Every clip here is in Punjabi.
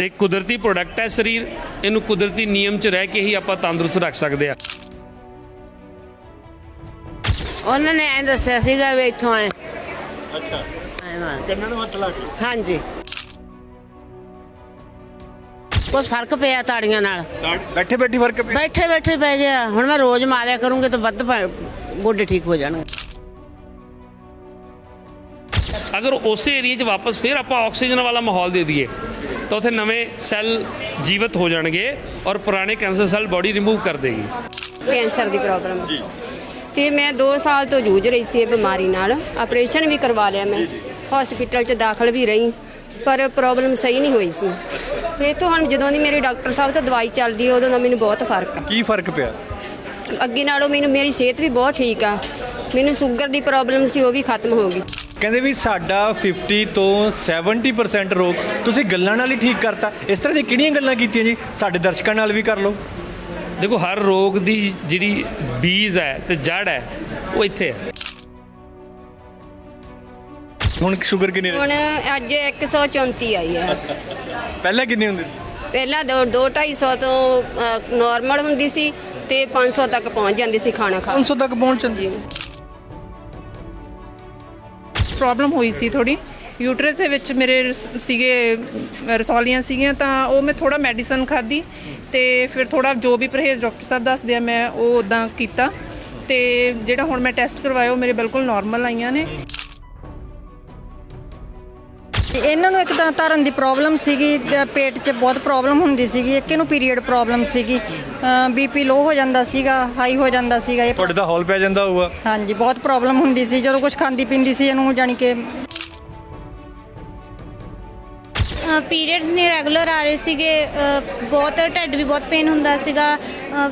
ਤੇ ਕੁਦਰਤੀ ਪ੍ਰੋਡਕਟ ਹੈ ਸਰੀਰ, ਇਹਨੂੰ ਕੁਦਰਤੀ ਨਿਯਮ 'ਚ ਰਹਿ ਕੇ ਹੀ ਆਪਾਂ ਤੰਦਰੁਸਤ ਰੱਖ ਸਕਦੇ ਆ। ਉਹਨਾਂ ਨੇ ਐਂ ਦੱਸਿਆ ਸੀਗਾ ਵੀ ਇੱਥੋਂ ਆਏ। ਅੱਛਾ, ਹਾਂ ਕੰਨਾਂ ਨੂੰ ਹੱਥ ਲਾ ਕੇ। ਹਾਂਜੀ, ਕੁਛ ਫਰਕ ਪਿਆ ਤਾੜੀਆਂ ਨਾਲ। ਬੈਠੇ ਬੈਠੀ ਫਰਕ ਪਿਆ। ਬੈਠੇ ਬੈਠੇ ਪੈ ਗਿਆ। ਹੁਣ ਮੈਂ ਰੋਜ਼ ਮਾਰਿਆ ਕਰੂੰਗੀ ਤਾਂ ਵੱਧ ਗੋਡੇ ਠੀਕ ਹੋ ਜਾਣਗੇ। ਅਗਰ ਉਸੇ ਏਰੀਏ 'ਚ ਵਾਪਸ ਫਿਰ ਆਪਾਂ ਆਕਸੀਜਨ ਵਾਲਾ ਮਾਹੌਲ ਦੇ ਦਈਏ ਤਾਂ ਉੱਥੇ ਨਵੇਂ ਸੈੱਲ ਜੀਵਤ ਹੋ ਜਾਣਗੇ ਔਰ ਪੁਰਾਣੇ ਕੈਂਸਰ ਸੈੱਲ ਬੋਡੀ ਰਿਮੂਵ ਕਰ ਦੇਗੀ। ਕੈਂਸਰ ਦੀ ਪ੍ਰੋਬਲਮ ਜੀ, ਤੇ ਮੈਂ 2 ਸਾਲ ਤੋਂ ਜੂਝ ਰਹੀ ਸੀ ਇਹ ਬਿਮਾਰੀ ਨਾਲ। ਆਪਰੇਸ਼ਨ ਵੀ ਕਰਵਾ ਲਿਆ ਮੈਂ, ਹਸਪੀਟਲ 'ਚ ਦਾਖਲ ਵੀ ਰਹੀ, ਪਰ ਪ੍ਰੋਬਲਮ ਸਹੀ ਨਹੀਂ ਹੋਈ ਸੀ। ਫਿਰ ਤੋਂ ਹੁਣ ਜਦੋਂ ਦੀ ਮੇਰੀ ਡਾਕਟਰ ਸਾਹਿਬ ਤੋਂ ਦਵਾਈ ਚੱਲਦੀ ਹੈ ਉਦੋਂ ਦਾ ਮੈਨੂੰ ਬਹੁਤ ਫਰਕ ਆ। ਕੀ ਫਰਕ ਪਿਆ? ਅੱਗੇ ਨਾਲੋਂ ਮੇਰੀ ਸਿਹਤ ਵੀ ਬਹੁਤ ਠੀਕ ਆ। ਮੈਨੂੰ ਸ਼ੂਗਰ ਦੀ ਪ੍ਰੋਬਲਮ ਸੀ, ਉਹ ਵੀ ਖਤਮ ਹੋ ਗਈ। ਕਹਿੰਦੇ ਵੀ ਸਾਡਾ 50 ਤੋਂ 70% ਰੋਗ ਤੁਸੀਂ ਗੱਲਾਂ ਨਾਲ ਹੀ ਠੀਕ ਕਰਤਾ। ਇਸ ਤਰ੍ਹਾਂ ਦੀਆਂ ਕਿਹੜੀਆਂ ਗੱਲਾਂ ਕੀਤੀਆਂ ਜੀ? ਸਾਡੇ ਦਰਸ਼ਕਾਂ ਨਾਲ ਵੀ ਕਰ ਲਓ। ਦੇਖੋ, ਹਰ ਰੋਗ ਦੀ ਜਿਹੜੀ ਬੀਜ ਹੈ ਤੇ ਜੜ ਹੈ ਉਹ ਇੱਥੇ ਹੈ। ਹੁਣ ਸ਼ੂਗਰ ਕਿੰਨੀ ਹੁਣ ਅੱਜ 134 ਆਈ ਹੈ। ਪਹਿਲਾਂ ਕਿੰਨੀ ਹੁੰਦੀ ਸੀ? ਪਹਿਲਾਂ 2-250 ਤੋਂ ਨਾਰਮਲ ਹੁੰਦੀ ਸੀ ਤੇ 500 ਤੱਕ ਪਹੁੰਚ ਜਾਂਦੀ ਸੀ ਖਾਣਾ ਖਾ 500 ਤੱਕ ਪਹੁੰਚ ਜਾਂਦੀ। ਪ੍ਰੋਬਲਮ ਹੋਈ ਸੀ ਥੋੜੀ ਯੂਟਰਸ ਦੇ ਵਿੱਚ ਮੇਰੇ ਸੀਗੇ ਰਸੌਲੀਆਂ ਸੀਗੀਆਂ, ਤਾਂ ਉਹ ਮੈਂ ਥੋੜਾ ਮੈਡੀਸਨ ਖਾਧੀ ਤੇ ਫਿਰ ਥੋੜਾ ਜੋ ਵੀ ਪਰਹੇਜ਼ ਡਾਕਟਰ ਸਾਹਿਬ ਦੱਸਦੇ ਆ ਮੈਂ ਉਹ ਉਦਾਂ ਕੀਤਾ, ਤੇ ਜਿਹੜਾ ਹੁਣ ਮੈਂ ਟੈਸਟ ਕਰਵਾਇਆ ਉਹ ਮੇਰੇ ਬਿਲਕੁਲ ਨਾਰਮਲ ਆਈਆਂ ਨੇ। ਇਹਨਾਂ ਨੂੰ ਇੱਕ ਤਾਂ ਧਰਨ ਦੀ ਪ੍ਰੋਬਲਮ ਸੀਗੀ, ਪੇਟ 'ਚ ਬਹੁਤ ਪ੍ਰੋਬਲਮ ਹੁੰਦੀ ਸੀਗੀ, ਇੱਕ ਇਹਨੂੰ ਪੀਰੀਅਡ ਪ੍ਰੋਬਲਮ ਸੀਗੀ, ਬੀਪੀ ਲੋ ਹੋ ਜਾਂਦਾ ਸੀਗਾ, ਹਾਈ ਹੋ ਜਾਂਦਾ ਸੀਗਾ। ਇਹ ਤੁਹਾਡੇ ਤਾਂ ਹੌਲ ਪੈ ਜਾਂਦਾ ਹੋਊਗਾ। ਹਾਂਜੀ, ਬਹੁਤ ਪ੍ਰੋਬਲਮ ਹੁੰਦੀ ਸੀ ਜਦੋਂ ਕੁਝ ਖਾਂਦੀ ਪੀਂਦੀ ਸੀ ਇਹਨੂੰ, ਜਾਣੀ ਕਿ ਪੀਰੀਅਡਸ ਨਹੀਂ ਰੈਗੂਲਰ ਆ ਰਹੇ ਸੀਗੇ, ਬਹੁਤ ਢਿੱਡ ਵੀ ਬਹੁਤ ਪੇਨ ਹੁੰਦਾ ਸੀਗਾ,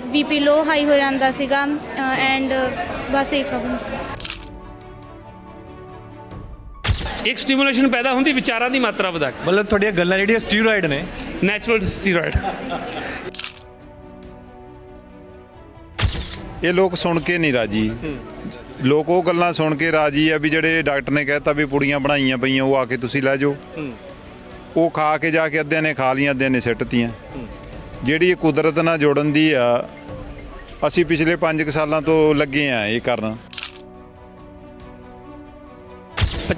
ਬੀਪੀ ਲੋ ਹਾਈ ਹੋ ਜਾਂਦਾ ਸੀਗਾ, ਐਂਡ ਬਸ ਇਹ ਪ੍ਰੋਬਲਮ ਸੀ। ਇੱਕ ਸਟੀਮੂਲੇਸ਼ਨ ਪੈਦਾ ਹੁੰਦੀ ਵਿਚਾਰਾਂ ਦੀ ਮਾਤਰਾ ਵਧਾ ਕੇ, ਮਤਲਬ ਤੁਹਾਡੀਆਂ ਗੱਲਾਂ ਜਿਹੜੀਆਂ ਸਟੀਰੋਇਡ ਨੇ, ਨੈਚੁਰਲ ਸਟੀਰੋਇਡ। ਇਹ ਲੋਕ ਸੁਣ ਕੇ ਨਹੀਂ ਰਾਜੀ। ਲੋਕ ਉਹ ਗੱਲਾਂ ਸੁਣ ਕੇ ਰਾਜੀ ਆ ਵੀ ਜਿਹੜੇ ਡਾਕਟਰ ਨੇ ਕਹਿਤਾ ਵੀ ਪੁੜੀਆਂ ਬਣਾਈਆਂ ਪਈਆਂ ਉਹ ਆ ਕੇ ਤੁਸੀਂ ਲੈ ਜਾਓ। ਉਹ ਖਾ ਕੇ ਜਾ ਕੇ ਅੱਧਿਆਂ ਨੇ ਖਾ ਲੀਆਂ, ਅੱਧਿਆਂ ਨੇ ਸਿੱਟਤੀਆਂ। ਜਿਹੜੀ ਇਹ ਕੁਦਰਤ ਨਾਲ ਜੁੜਨ ਦੀ ਆ, ਅਸੀਂ ਪਿਛਲੇ 5 ਸਾਲਾਂ ਤੋਂ ਲੱਗੇ ਆ ਇਹ ਕਰਨ।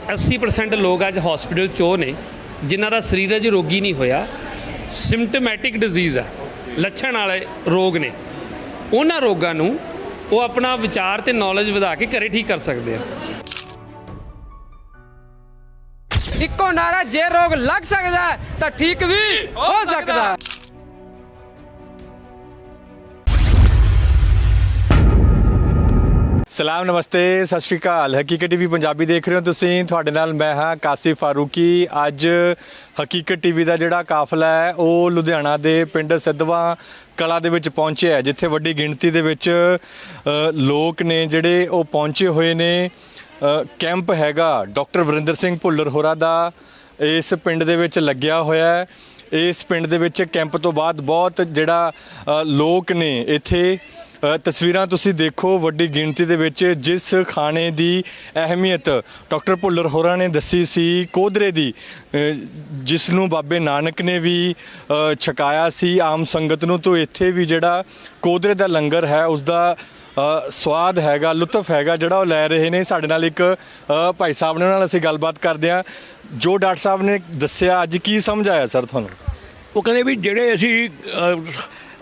80% ਲੋਕ ਅੱਜ ਹਸਪੀਟਲ 'ਚ ਉਹ ਨੇ ਜਿਨ੍ਹਾਂ ਦਾ ਸਰੀਰ ਅਜੇ ਰੋਗੀ ਨਹੀਂ ਹੋਇਆ, ਸਿੰਪਟੋਮੈਟਿਕ ਡਿਜ਼ੀਜ਼ ਆ, ਲੱਛਣ ਵਾਲੇ ਰੋਗ ਨੇ। ਉਹਨਾਂ ਰੋਗਾਂ ਨੂੰ ਉਹ ਆਪਣਾ ਵਿਚਾਰ ਤੇ ਨੌਲੇਜ ਵਧਾ ਕੇ ਘਰੇ ਠੀਕ ਕਰ ਸਕਦੇ ਆ। ਇੱਕੋ ਨਾਰਾ, ਜੇ ਰੋਗ ਲੱਗ ਸਕਦਾ ਤਾਂ ਠੀਕ ਵੀ ਹੋ ਸਕਦਾ। ਸਲਾਮ, ਨਮਸਤੇ, ਸਤਿ ਸ਼੍ਰੀ ਅਕਾਲ। ਹਕੀਕਤ ਟੀਵੀ ਪੰਜਾਬੀ ਦੇਖ ਰਹੇ ਹੋ ਤੁਸੀਂ। ਤੁਹਾਡੇ ਨਾਲ ਮੈਂ ਹਾਂ ਕਾਸਿਫ ਫਾਰੂਕੀ। ਅੱਜ ਹਕੀਕਤ ਟੀਵੀ ਦਾ ਜਿਹੜਾ ਕਾਫਲਾ ਹੈ ਉਹ ਲੁਧਿਆਣਾ ਦੇ ਪਿੰਡ ਸਿੱਧਵਾਂ ਕਲਾ ਦੇ ਵਿੱਚ ਪਹੁੰਚਿਆ ਹੈ, ਜਿੱਥੇ ਵੱਡੀ ਗਿਣਤੀ ਦੇ ਵਿੱਚ ਲੋਕ ਨੇ ਜਿਹੜੇ ਉਹ ਪਹੁੰਚੇ ਹੋਏ ਨੇ। ਕੈਂਪ ਹੈਗਾ ਡਾਕਟਰ ਵਰਿੰਦਰ ਸਿੰਘ ਭੁੱਲਰ ਹੋਰਾਂ ਦਾ ਇਸ ਪਿੰਡ ਦੇ ਵਿੱਚ ਲੱਗਿਆ ਹੋਇਆ ਹੈ। ਇਸ ਪਿੰਡ ਦੇ ਵਿੱਚ ਕੈਂਪ ਤੋਂ ਬਾਅਦ ਬਹੁਤ ਜਿਹੜਾ ਲੋਕ ਨੇ ਇੱਥੇ ਤਸਵੀਰਾਂ ਤੁਸੀਂ ਦੇਖੋ, ਵੱਡੀ ਗਿਣਤੀ ਦੇ ਵਿੱਚ ਜਿਸ ਖਾਣੇ ਦੀ ਅਹਿਮੀਅਤ ਡਾਕਟਰ ਭੁੱਲਰ ਹੋਰਾਂ ਨੇ ਦੱਸੀ ਸੀ, ਕੋਧਰੇ ਦੀ, ਜਿਸ ਨੂੰ ਬਾਬੇ ਨਾਨਕ ਨੇ ਵੀ ਛਕਾਇਆ ਸੀ ਆਮ ਸੰਗਤ ਨੂੰ, ਤੋਂ ਇੱਥੇ ਵੀ ਜਿਹੜਾ ਕੋਧਰੇ ਦਾ ਲੰਗਰ ਹੈ ਉਸ ਦਾ ਸਵਾਦ ਹੈਗਾ, ਲੁਤਫ ਹੈਗਾ ਜਿਹੜਾ ਉਹ ਲੈ ਰਹੇ ਨੇ। ਸਾਡੇ ਨਾਲ ਇੱਕ ਭਾਈ ਸਾਹਿਬ ਨੇ, ਉਹਨਾਂ ਨਾਲ ਅਸੀਂ ਗੱਲਬਾਤ ਕਰਦੇ ਹਾਂ। ਜੋ ਡਾਕਟਰ ਸਾਹਿਬ ਨੇ ਦੱਸਿਆ, ਅੱਜ ਕੀ ਸਮਝ ਆਇਆ ਸਰ ਤੁਹਾਨੂੰ? ਉਹ ਕਹਿੰਦੇ ਵੀ ਜਿਹੜੇ ਅਸੀਂ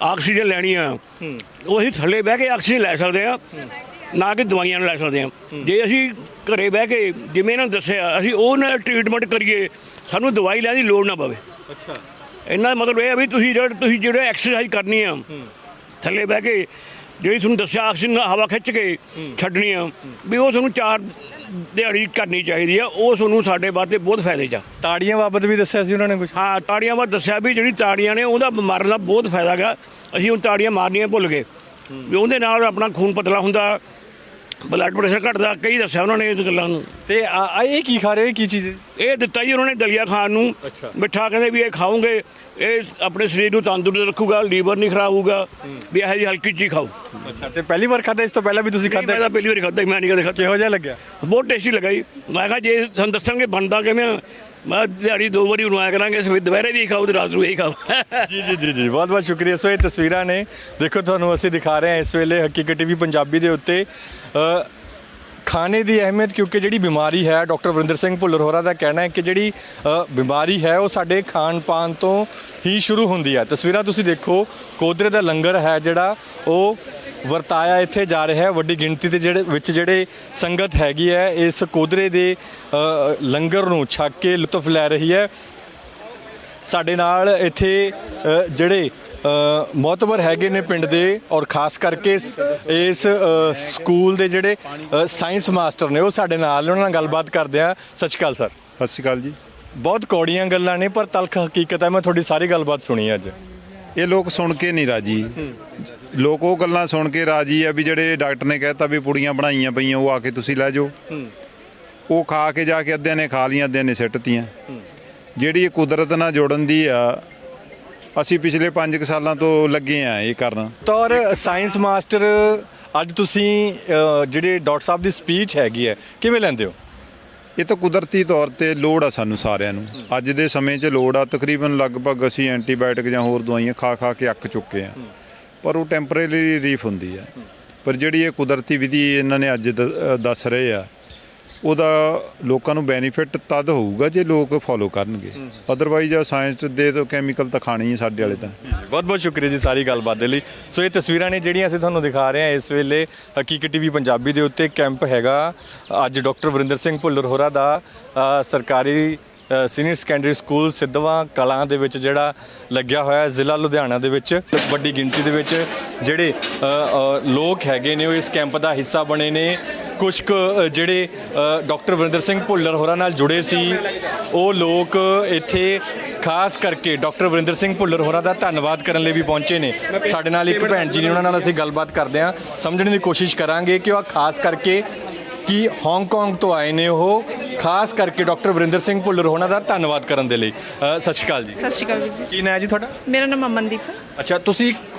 ਆਕਸੀਜਨ ਲੈਣੀ ਆ ਉਹ ਅਸੀਂ ਥੱਲੇ ਬਹਿ ਕੇ ਆਕਸੀਜਨ ਲੈ ਸਕਦੇ ਆ, ਨਾ ਕਿ ਦਵਾਈਆਂ ਨੂੰ ਲੈ ਸਕਦੇ ਆ। ਜੇ ਅਸੀਂ ਘਰੇ ਬਹਿ ਕੇ ਜਿਵੇਂ ਇਹਨਾਂ ਨੂੰ ਦੱਸਿਆ ਅਸੀਂ ਉਹ ਨਾਲ ਟ੍ਰੀਟਮੈਂਟ ਕਰੀਏ, ਸਾਨੂੰ ਦਵਾਈ ਲੈਣ ਦੀ ਲੋੜ ਨਾ ਪਵੇ। ਅੱਛਾ, ਇਹਨਾਂ ਦਾ ਮਤਲਬ ਇਹ ਆ ਵੀ ਤੁਸੀਂ ਜਿਹੜੇ ਐਕਸਰਸਾਈਜ਼ ਕਰਨੀ ਆ ਥੱਲੇ ਬਹਿ ਕੇ, ਜਿਹੜੀ ਤੁਹਾਨੂੰ ਦੱਸਿਆ ਆਕਸੀਜਨ ਹਵਾ ਖਿੱਚ ਕੇ ਛੱਡਣੀ ਆ, ਵੀ ਉਹ ਤੁਹਾਨੂੰ 4 ਦਿਹਾੜੀ ਕਰਨੀ ਚਾਹੀਦੀ ਆ। ਉਹ ਤੁਹਾਨੂੰ ਸਾਡੇ ਵਾਸਤੇ ਬਹੁਤ ਫਾਇਦੇ 'ਚ ਆ। ਤਾੜੀਆਂ ਬਾਬਤ ਵੀ ਦੱਸਿਆ ਸੀ ਉਹਨਾਂ ਨੇ ਕੁਝ? ਹਾਂ, ਤਾੜੀਆਂ ਬਾਬਤ ਦੱਸਿਆ ਵੀ ਜਿਹੜੀ ਤਾੜੀਆਂ ਨੇ ਉਹਦਾ ਬਿਮਾਰੀ ਦਾ ਬਹੁਤ ਫਾਇਦਾ ਗਾ। ਅਸੀਂ ਹੁਣ ਤਾੜੀਆਂ ਮਾਰਨੀਆਂ ਭੁੱਲ ਗਏ ਵੀ ਉਹਦੇ ਨਾਲ ਆਪਣਾ ਖੂਨ ਪਤਲਾ ਹੁੰਦਾ, ਬਲੱਡ ਪ੍ਰੈਸ਼ਰ ਘਟਦਾ, ਕਈ ਦੱਸਿਆ ਉਹਨਾਂ ਨੇ ਇਸ ਗੱਲਾਂ ਨੂੰ। ਤੇ ਇਹ ਕੀ ਖਾ ਰਹੇ, ਕੀ ਚੀਜ਼? ਇਹ ਦਿੱਤਾ ਜੀ ਉਹਨਾਂ ਨੇ ਦਲੀਆ ਖਾਣ ਨੂੰ, ਮਿੱਠਾ, ਕਹਿੰਦੇ ਵੀ ਇਹ ਖਾਓਗੇ ਇਹ ਆਪਣੇ ਸਰੀਰ ਨੂੰ ਤੰਦਰੁਸਤ ਰੱਖੂਗਾ, ਲੀਵਰ ਨਹੀਂ ਖਰਾਬ ਹੋਊਗਾ, ਵੀ ਇਹੋ ਜਿਹੀ ਹਲਕੀ ਚੀਜ਼ ਖਾਓ। ਅੱਛਾ, ਤੇ ਪਹਿਲੀ ਵਾਰ ਖਾਧਾ? ਇਸ ਤੋਂ ਪਹਿਲਾਂ ਵੀ ਤੁਸੀਂ ਖਾਧਾ? ਮੈਂ ਤਾਂ ਪਹਿਲੀ ਵਾਰੀ ਖਾਧਾ, ਮੈਂ ਨਹੀਂ ਕਦੇ ਖਾਧਾ। ਕਿਹੋ ਜਿਹਾ ਲੱਗਿਆ? ਬਹੁਤ ਟੇਸਟੀ ਲੱਗਾ ਜੀ। ਮੈਂ ਕਿਹਾ ਜੇ ਸਾਨੂੰ ਦੱਸਣਗੇ ਬਣਦਾ ਕਿਵੇਂ, ਮੈਂ ਦਿਹਾੜੀ 2 ਵਾਰੀ ਬਣਾਇਆ ਕਰਾਂਗੇ, ਸਵੇਰ ਦੁਪਹਿਰੇ ਵੀ ਖਾਓ ਤੇ ਰਾਤ ਨੂੰ ਵੀ ਖਾਓ। ਜੀ ਜੀ ਜੀ ਜੀ ਬਹੁਤ ਬਹੁਤ ਸ਼ੁਕਰੀਆ। ਸੋ ਇਹ ਤਸਵੀਰਾਂ ਨੇ, ਦੇਖੋ ਤੁਹਾਨੂੰ ਅਸੀਂ ਦਿਖਾ ਰਹੇ ਹਾਂ ਇਸ ਵੇਲੇ ਹਕੀਕਤ ਟੀਵੀ ਪੰਜਾਬੀ ਦੇ ਉੱਤੇ ਖਾਣੇ ਦੀ ਅਹਿਮੀਅਤ, ਕਿਉਂਕਿ ਜਿਹੜੀ ਬਿਮਾਰੀ ਹੈ, ਡਾਕਟਰ ਵਰਿੰਦਰ ਸਿੰਘ ਭੁੱਲਰ ਹੋਰਾਂ ਦਾ ਕਹਿਣਾ ਹੈ ਕਿ ਜਿਹੜੀ ਬਿਮਾਰੀ ਹੈ ਉਹ ਸਾਡੇ ਖਾਣ ਪਾਣ ਤੋਂ ਹੀ ਸ਼ੁਰੂ ਹੁੰਦੀ ਹੈ। ਤਸਵੀਰਾਂ ਤੁਸੀਂ ਦੇਖੋ, ਕੋਦਰੇ ਦਾ ਲੰਗਰ ਹੈ ਜਿਹੜਾ ਉਹ ਵਰਤਾਇਆ ਇੱਥੇ ਜਾ ਰਿਹਾ ਹੈ। ਵੱਡੀ ਗਿਣਤੀ ਦੇ ਜਿਹੜੇ ਸੰਗਤ ਹੈਗੀ ਹੈ ਇਸ ਕੋਦਰੇ ਦੇ ਲੰਗਰ ਨੂੰ ਛਕ ਕੇ ਲੁਤਫ ਲੈ ਰਹੀ ਹੈ। ਸਾਡੇ ਨਾਲ ਇੱਥੇ ਜਿਹੜੇ ਮੌਤਬਰ ਹੈਗੇ ਨੇ ਪਿੰਡ ਦੇ, ਔਰ ਖਾਸ ਕਰਕੇ ਇਸ ਸਕੂਲ ਦੇ ਜਿਹੜੇ ਸਾਇੰਸ ਮਾਸਟਰ ਨੇ ਉਹ ਸਾਡੇ ਨਾਲ, ਉਹਨਾਂ ਨਾਲ ਗੱਲਬਾਤ ਕਰਦੇ ਆ। ਸਤਿ ਸ਼੍ਰੀ ਅਕਾਲ ਸਰ। ਸਤਿ ਸ਼੍ਰੀ ਅਕਾਲ ਜੀ। ਬਹੁਤ ਕੌੜੀਆਂ ਗੱਲਾਂ ਨੇ ਪਰ ਤਲਖ ਹਕੀਕਤ ਹੈ। ਮੈਂ ਤੁਹਾਡੀ ਸਾਰੀ ਗੱਲਬਾਤ ਸੁਣੀ ਅੱਜ। ਇਹ ਲੋਕ ਸੁਣ ਕੇ ਨਹੀਂ ਰਾਜੀ, ਲੋਕ ਉਹ ਗੱਲਾਂ ਸੁਣ ਕੇ ਰਾਜੀ ਆ ਵੀ ਜਿਹੜੇ ਡਾਕਟਰ ਨੇ ਕਹਿਤਾ ਵੀ ਪੁੜੀਆਂ ਬਣਾਈਆਂ ਪਈਆਂ ਉਹ ਆ ਕੇ ਤੁਸੀਂ ਲੈ ਜਾਓ। ਉਹ ਖਾ ਕੇ ਜਾ ਕੇ ਅੱਧਿਆਂ ਨੇ ਖਾ ਲੀਆਂ, ਅੱਧਿਆਂ ਨੇ ਸਿੱਟਤੀਆਂ। ਜਿਹੜੀ ਇਹ ਕੁਦਰਤ ਨਾਲ ਜੁੜਨ ਦੀ ਆ, ਅਸੀਂ ਪਿਛਲੇ 5 ਸਾਲਾਂ ਤੋਂ ਲੱਗੇ ਆ ਇਹ ਕਰਨ। ਤੌਰ ਸਾਇੰਸ ਮਾਸਟਰ, ਅੱਜ ਤੁਸੀਂ ਜਿਹੜੇ ਡਾਕਟਰ ਸਾਹਿਬ ਦੀ ਸਪੀਚ ਹੈਗੀ ਹੈ ਕਿਵੇਂ ਲੈਂਦੇ ਹੋ? ਇਹ ਤਾਂ ਕੁਦਰਤੀ ਤੌਰ ਤੇ ਲੋੜ ਆ ਸਾਨੂੰ ਸਾਰਿਆਂ ਨੂੰ, ਅੱਜ ਦੇ ਸਮੇਂ 'ਚ ਲੋੜ ਆ। ਤਕਰੀਬਨ ਲਗਭਗ ਅਸੀਂ ਐਂਟੀਬਾਇਓਟਿਕ ਜਾਂ ਹੋਰ ਦਵਾਈਆਂ ਖਾ ਖਾ ਕੇ ਅੱਕ ਚੁੱਕੇ ਆ, ਪਰ ਉਹ ਟੈਂਪਰੇਰੀ ਰਿਲੀਫ ਹੁੰਦੀ ਆ। ਪਰ ਜਿਹੜੀ ਇਹ ਕੁਦਰਤੀ ਵਿਧੀ ਇਹਨਾਂ ਨੇ ਅੱਜ ਦੱਸ ਰਹੇ ਆ, ਉਹਦਾ ਲੋਕਾਂ ਨੂੰ ਬੈਨੀਫਿਟ ਤਦ ਹੋਊਗਾ ਜੇ ਲੋਕ ਫੋਲੋ ਕਰਨਗੇ। ਅਦਰਵਾਈਜ਼ ਸਾਇੰਸ ਦੇ ਤਾਂ ਕੈਮੀਕਲ ਤਾਂ ਖਾਣੇ ਹੀ ਸਾਡੇ ਵਾਲੇ ਤਾਂ। ਬਹੁਤ ਬਹੁਤ ਸ਼ੁਕਰੀਆ ਜੀ ਸਾਰੀ ਗੱਲਬਾਤ ਦੇ ਲਈ। ਸੋ ਇਹ ਤਸਵੀਰਾਂ ਨੇ ਜਿਹੜੀਆਂ ਅਸੀਂ ਤੁਹਾਨੂੰ ਦਿਖਾ ਰਹੇ ਹਾਂ ਇਸ ਵੇਲੇ ਹਕੀਕਤ ਟੀਵੀ ਪੰਜਾਬੀ ਦੇ ਉੱਤੇ। ਕੈਂਪ ਹੈਗਾ ਅੱਜ ਡਾਕਟਰ ਵਰਿੰਦਰ ਸਿੰਘ ਭੁੱਲਰ ਹੋਰਾਂ ਦਾ ਸਰਕਾਰੀ senior secondary school Sidhwan Kalan ਦੇ ਵਿੱਚ ਜਿਹੜਾ ਲੱਗਿਆ ਹੋਇਆ ਜ਼ਿਲ੍ਹਾ ਲੁਧਿਆਣਾ ਦੇ ਵਿੱਚ। ਵੱਡੀ ਗਿਣਤੀ ਦੇ ਵਿੱਚ ਜਿਹੜੇ ਲੋਕ ਹੈਗੇ ਨੇ ਉਹ ਇਸ ਕੈਂਪ ਦਾ ਹਿੱਸਾ ਬਣੇ ਨੇ। ਕੁਝ ਕੁ ਜਿਹੜੇ ਡਾਕਟਰ ਵਰਿੰਦਰ ਸਿੰਘ ਭੁੱਲਰ ਹੋਰਾਂ ਨਾਲ ਜੁੜੇ ਸੀ ਉਹ ਲੋਕ ਇੱਥੇ ਖਾਸ ਕਰਕੇ ਡਾਕਟਰ ਵਰਿੰਦਰ ਸਿੰਘ ਭੁੱਲਰ ਹੋਰਾਂ ਦਾ ਧੰਨਵਾਦ ਕਰਨ ਲਈ ਵੀ ਪਹੁੰਚੇ ਨੇ। ਸਾਡੇ ਨਾਲ ਇੱਕ ਭੈਣ ਜੀ ਨੇ, ਉਹਨਾਂ ਨਾਲ ਅਸੀਂ ਗੱਲਬਾਤ ਕਰਦੇ ਹਾਂ, ਸਮਝਣ ਦੀ ਕੋਸ਼ਿਸ਼ ਕਰਾਂਗੇ ਕਿ ਉਹ ਖਾਸ ਕਰਕੇ ਕਿ ਹਾਂਗਕਾਂਗ ਤੋਂ ਆਏ ਨੇ, ਉਹ ਖਾਸ ਕਰਕੇ ਡਾਕਟਰ ਵਰਿੰਦਰ ਸਿੰਘ ਭੁੱਲਰ ਹੋਰਾਂ ਦਾ ਧੰਨਵਾਦ ਕਰਨ ਦੇ ਲਈ। ਸਤਿ ਸ਼੍ਰੀ ਅਕਾਲ ਜੀ। ਸਤਿ ਸ਼੍ਰੀ ਅਕਾਲ ਜੀ। ਕੀ ਨਾਂ ਹੈ ਜੀ ਤੁਹਾਡਾ? ਮੇਰਾ ਨਾਮ ਅਮਨਦੀਪ ਹੈ। ਅੱਛਾ, ਤੁਸੀਂ